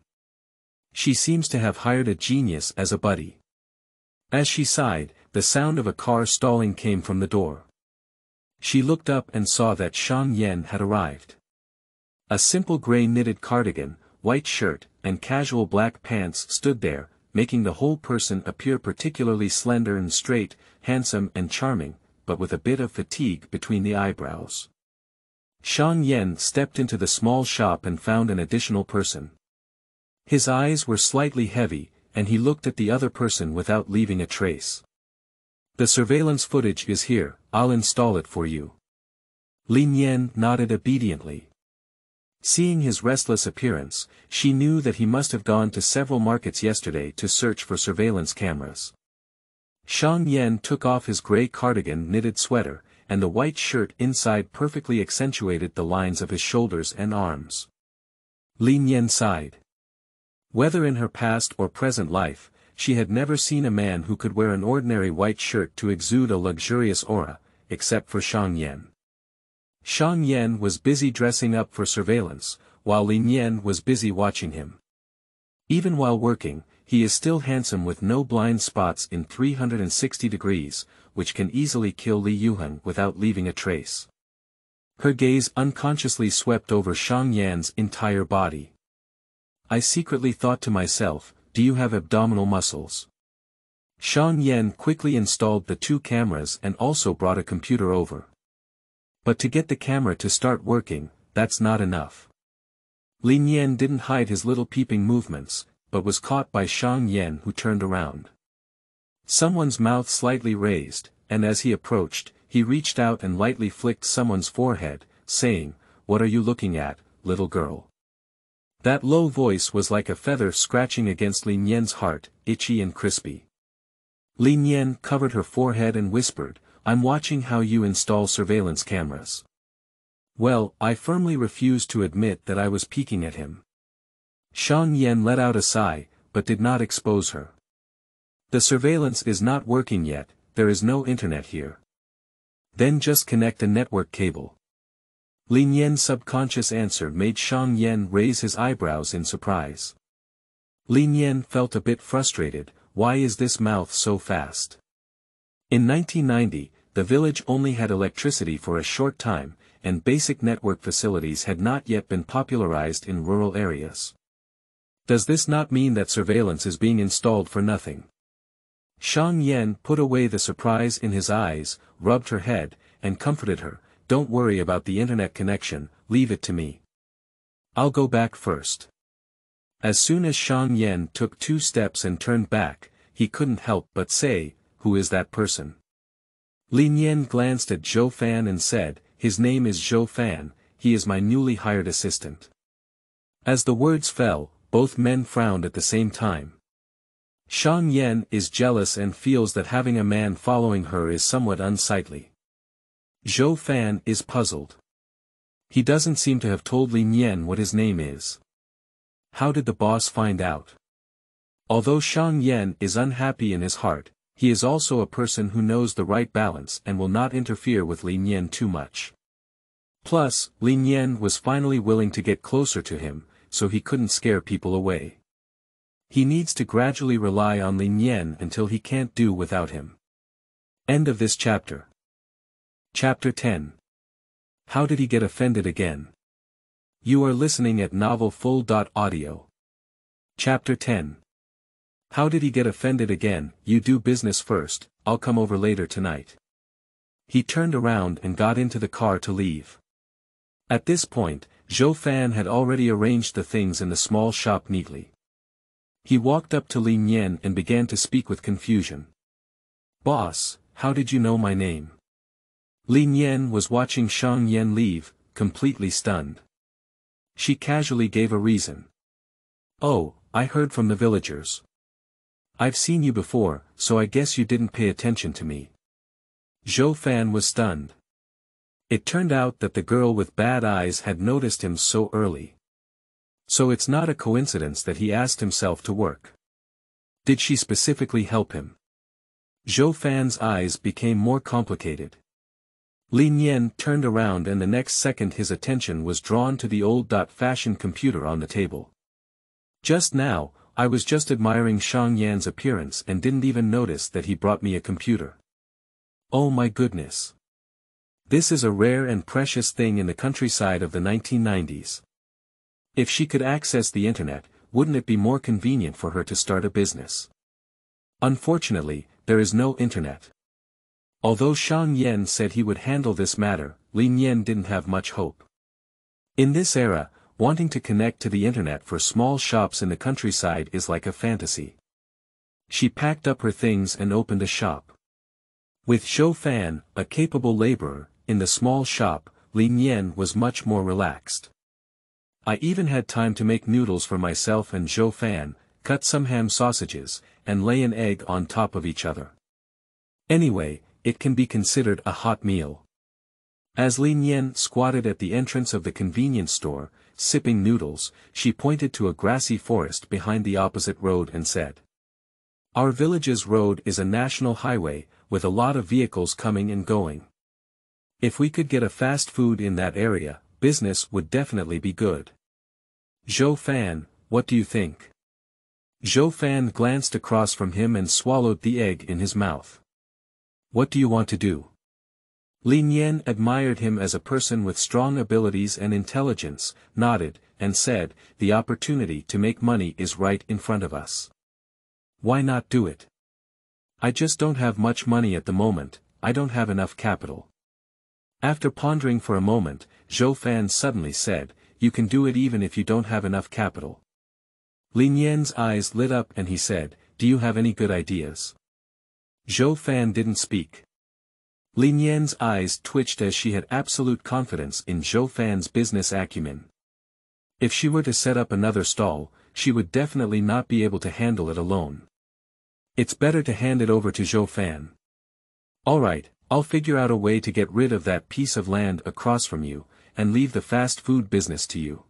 She seems to have hired a genius as a buddy. As she sighed, the sound of a car stalling came from the door. She looked up and saw that Shang Yan had arrived. A simple gray knitted cardigan, white shirt, and casual black pants stood there, making the whole person appear particularly slender and straight, handsome and charming, but with a bit of fatigue between the eyebrows. Shang Yan stepped into the small shop and found an additional person. His eyes were slightly heavy, and he looked at the other person without leaving a trace. "The surveillance footage is here, I'll install it for you." Li Nian nodded obediently. Seeing his restless appearance, she knew that he must have gone to several markets yesterday to search for surveillance cameras. Shang Yan took off his gray cardigan knitted sweater, and the white shirt inside perfectly accentuated the lines of his shoulders and arms. Li Nian sighed. Whether in her past or present life, she had never seen a man who could wear an ordinary white shirt to exude a luxurious aura, except for Shang Yan. Shang Yan was busy dressing up for surveillance, while Li Nian was busy watching him. Even while working, he is still handsome with no blind spots in 360 degrees, which can easily kill Li Yuhan without leaving a trace. Her gaze unconsciously swept over Shang Yan's entire body. I secretly thought to myself, "Do you have abdominal muscles?" Shang Yan quickly installed the 2 cameras and also brought a computer over. But to get the camera to start working, that's not enough. Li Nian didn't hide his little peeping movements, but was caught by Shang Yan, who turned around. Someone's mouth slightly raised, and as he approached, he reached out and lightly flicked someone's forehead, saying, "What are you looking at, little girl?" That low voice was like a feather scratching against Li Nian's heart, itchy and crispy. Li Nian covered her forehead and whispered, "I'm watching how you install surveillance cameras." Well, I firmly refused to admit that I was peeking at him. Shang Yan let out a sigh, but did not expose her. "The surveillance is not working yet, there is no internet here." "Then just connect a network cable." Li Nian's subconscious answer made Shang Yan raise his eyebrows in surprise. Li Nian felt a bit frustrated. Why is this mouth so fast? In 1990, the village only had electricity for a short time, and basic network facilities had not yet been popularized in rural areas. Does this not mean that surveillance is being installed for nothing? Shang Yan put away the surprise in his eyes, rubbed her head, and comforted her. Don't worry about the internet connection, leave it to me. I'll go back first. As soon as Shang Yan took 2 steps and turned back, he couldn't help but say, who is that person? Li Nian glanced at Zhou Fan and said, his name is Zhou Fan, he is my newly hired assistant. As the words fell, both men frowned at the same time. Shang Yan is jealous and feels that having a man following her is somewhat unsightly. Zhou Fan is puzzled. He doesn't seem to have told Li Nian what his name is. How did the boss find out? Although Shang Yan is unhappy in his heart, he is also a person who knows the right balance and will not interfere with Li Nian too much. Plus, Li Nian was finally willing to get closer to him, so he couldn't scare people away. He needs to gradually rely on Li Nian until he can't do without him. End of this chapter. Chapter 10. How did he get offended again? You are listening at novelfull.audio. Chapter 10. How did he get offended again? You do business first, I'll come over later tonight. He turned around and got into the car to leave. At this point, Zhou Fan had already arranged the things in the small shop neatly. He walked up to Li Nian and began to speak with confusion. Boss, how did you know my name? Li Nian was watching Shang Yan leave, completely stunned. She casually gave a reason. Oh, I heard from the villagers. I've seen you before, so I guess you didn't pay attention to me. Zhou Fan was stunned. It turned out that the girl with bad eyes had noticed him so early. So it's not a coincidence that he asked himself to work. Did she specifically help him? Zhou Fan's eyes became more complicated. Li Nian turned around and the next second his attention was drawn to the old-fashioned computer on the table. Just now, I was just admiring Shang Yan's appearance and didn't even notice that he brought me a computer. Oh my goodness. This is a rare and precious thing in the countryside of the 1990s. If she could access the internet, wouldn't it be more convenient for her to start a business? Unfortunately, there is no internet. Although Shang Yan said he would handle this matter, Li Nian didn't have much hope. In this era, wanting to connect to the internet for small shops in the countryside is like a fantasy. She packed up her things and opened a shop. With Zhou Fan, a capable laborer, in the small shop, Li Nian was much more relaxed. I even had time to make noodles for myself and Zhou Fan, cut some ham sausages, and lay an egg on top of each other. Anyway, it can be considered a hot meal. As Li Nian squatted at the entrance of the convenience store, sipping noodles, she pointed to a grassy forest behind the opposite road and said, Our village's road is a national highway, with a lot of vehicles coming and going. If we could get a fast food in that area, business would definitely be good. Zhou Fan, what do you think? Zhou Fan glanced across from him and swallowed the egg in his mouth. What do you want to do? Li Nian admired him as a person with strong abilities and intelligence, nodded, and said, The opportunity to make money is right in front of us. Why not do it? I just don't have much money at the moment, I don't have enough capital. After pondering for a moment, Zhou Fan suddenly said, You can do it even if you don't have enough capital. Li Nian's eyes lit up and he said, Do you have any good ideas? Zhou Fan didn't speak. Li Nian's eyes twitched as she had absolute confidence in Zhou Fan's business acumen. If she were to set up another stall, she would definitely not be able to handle it alone. It's better to hand it over to Zhou Fan. Alright, I'll figure out a way to get rid of that piece of land across from you, and leave the fast food business to you.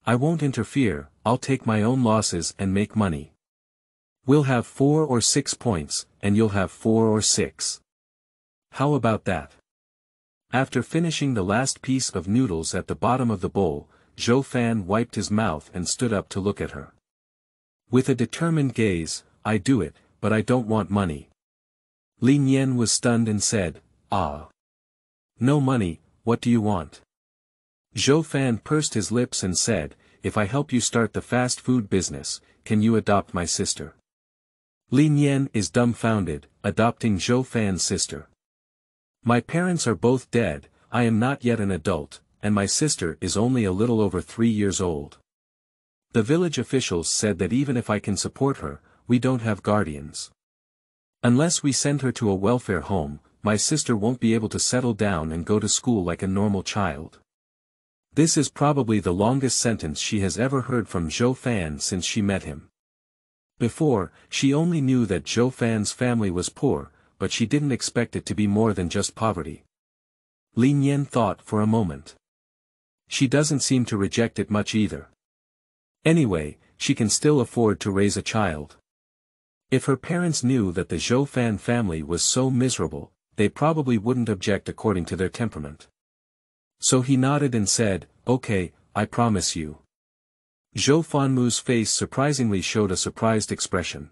I won't interfere, I'll take my own losses and make money. We'll have 4 or 6 points, and you'll have 4 or 6. How about that? After finishing the last piece of noodles at the bottom of the bowl, Zhou Fan wiped his mouth and stood up to look at her. With a determined gaze, I do it, but I don't want money. Li Nian was stunned and said, "Ah. No money, what do you want?" Zhou Fan pursed his lips and said, "If I help you start the fast food business, can you adopt my sister?" Li Nian is dumbfounded, adopting Zhou Fan's sister. "My parents are both dead, I am not yet an adult, and my sister is only a little over 3 years old. The village officials said that even if I can support her, we don't have guardians. Unless we send her to a welfare home, my sister won't be able to settle down and go to school like a normal child." This is probably the longest sentence she has ever heard from Zhou Fan since she met him. Before, she only knew that Zhou Fan's family was poor, but she didn't expect it to be more than just poverty. Li Nian thought for a moment. She doesn't seem to reject it much either. Anyway, she can still afford to raise a child. If her parents knew that the Zhou Fan family was so miserable, they probably wouldn't object according to their temperament. So he nodded and said, "Okay, I promise you." Zhou Fanmu's face surprisingly showed a surprised expression.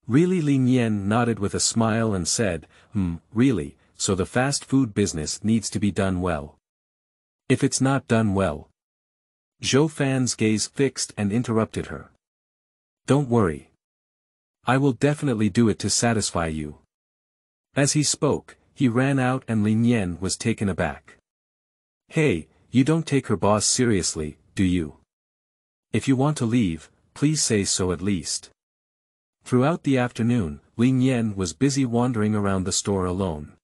"Really?" Li Nian nodded with a smile and said, Really, so the fast food business needs to be done well. If it's not done well." Zhou Fan's gaze fixed and interrupted her. "Don't worry. I will definitely do it to satisfy you." As he spoke, he ran out and Li Nian was taken aback. "Hey, you don't take her boss seriously, do you? If you want to leave, please say so at least." Throughout the afternoon, Li Nian was busy wandering around the store alone.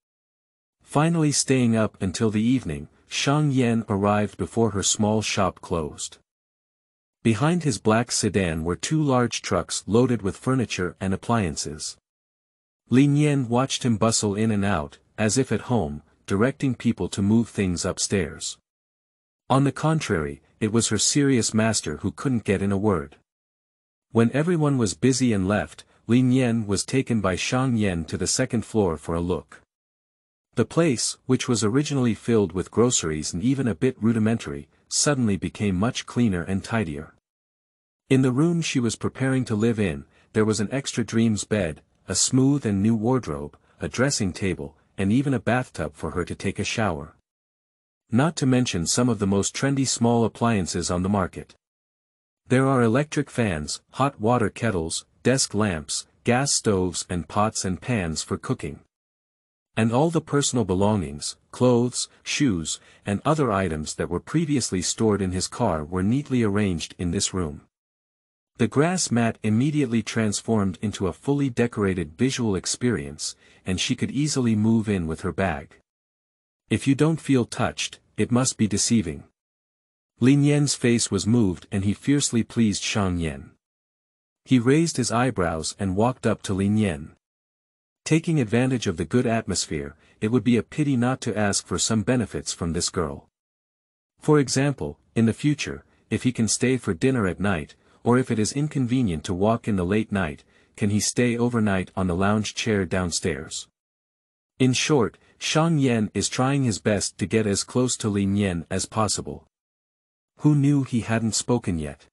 Finally staying up until the evening, Shang Yan arrived before her small shop closed. Behind his black sedan were 2 large trucks loaded with furniture and appliances. Li Nian watched him bustle in and out, as if at home, directing people to move things upstairs. On the contrary, it was her serious master who couldn't get in a word. When everyone was busy and left, Li Nian was taken by Shang Yan to the 2nd floor for a look. The place, which was originally filled with groceries and even a bit rudimentary, suddenly became much cleaner and tidier. In the room she was preparing to live in, there was an extra dreams bed, a smooth and new wardrobe, a dressing table, and even a bathtub for her to take a shower. Not to mention some of the most trendy small appliances on the market. There are electric fans, hot water kettles, desk lamps, gas stoves and pots and pans for cooking. And all the personal belongings, clothes, shoes, and other items that were previously stored in his car were neatly arranged in this room. The grass mat immediately transformed into a fully decorated visual experience, and she could easily move in with her bag. If you don't feel touched, it must be deceiving. Li Nian's face was moved and he fiercely pleased Shang Yan. He raised his eyebrows and walked up to Li Nian. Taking advantage of the good atmosphere, it would be a pity not to ask for some benefits from this girl. For example, in the future, if he can stay for dinner at night, or if it is inconvenient to walk in the late night, can he stay overnight on the lounge chair downstairs? In short, Shang Yan is trying his best to get as close to Li Nian as possible. Who knew he hadn't spoken yet?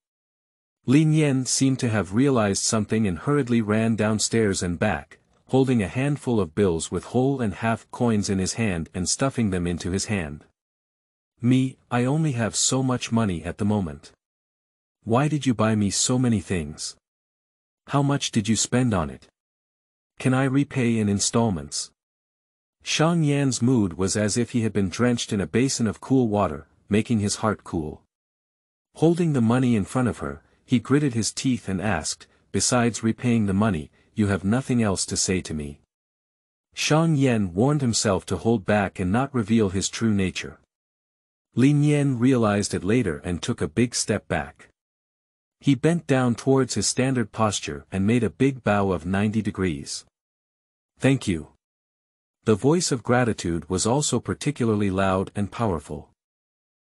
Li Nian seemed to have realized something and hurriedly ran downstairs and back, holding a handful of bills with whole and half coins in his hand and stuffing them into his hand. I only have so much money at the moment. Why did you buy me so many things? How much did you spend on it? Can I repay in installments?" Shang Yan's mood was as if he had been drenched in a basin of cool water, making his heart cool. Holding the money in front of her, he gritted his teeth and asked, "Besides repaying the money, you have nothing else to say to me?" Shang Yan warned himself to hold back and not reveal his true nature. Li Nian realized it later and took a big step back. He bent down towards his standard posture and made a big bow of 90 degrees. "Thank you." The voice of gratitude was also particularly loud and powerful.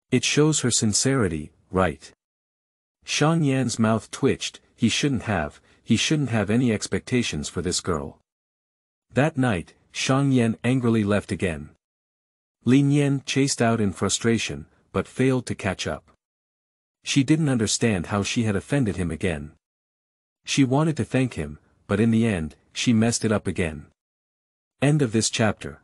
It shows her sincerity, right? Shang Yan's mouth twitched. He shouldn't have any expectations for this girl. That night, Shang Yan angrily left again. Li Nian chased out in frustration, but failed to catch up. She didn't understand how she had offended him again. She wanted to thank him, but in the end, she messed it up again. End of this chapter.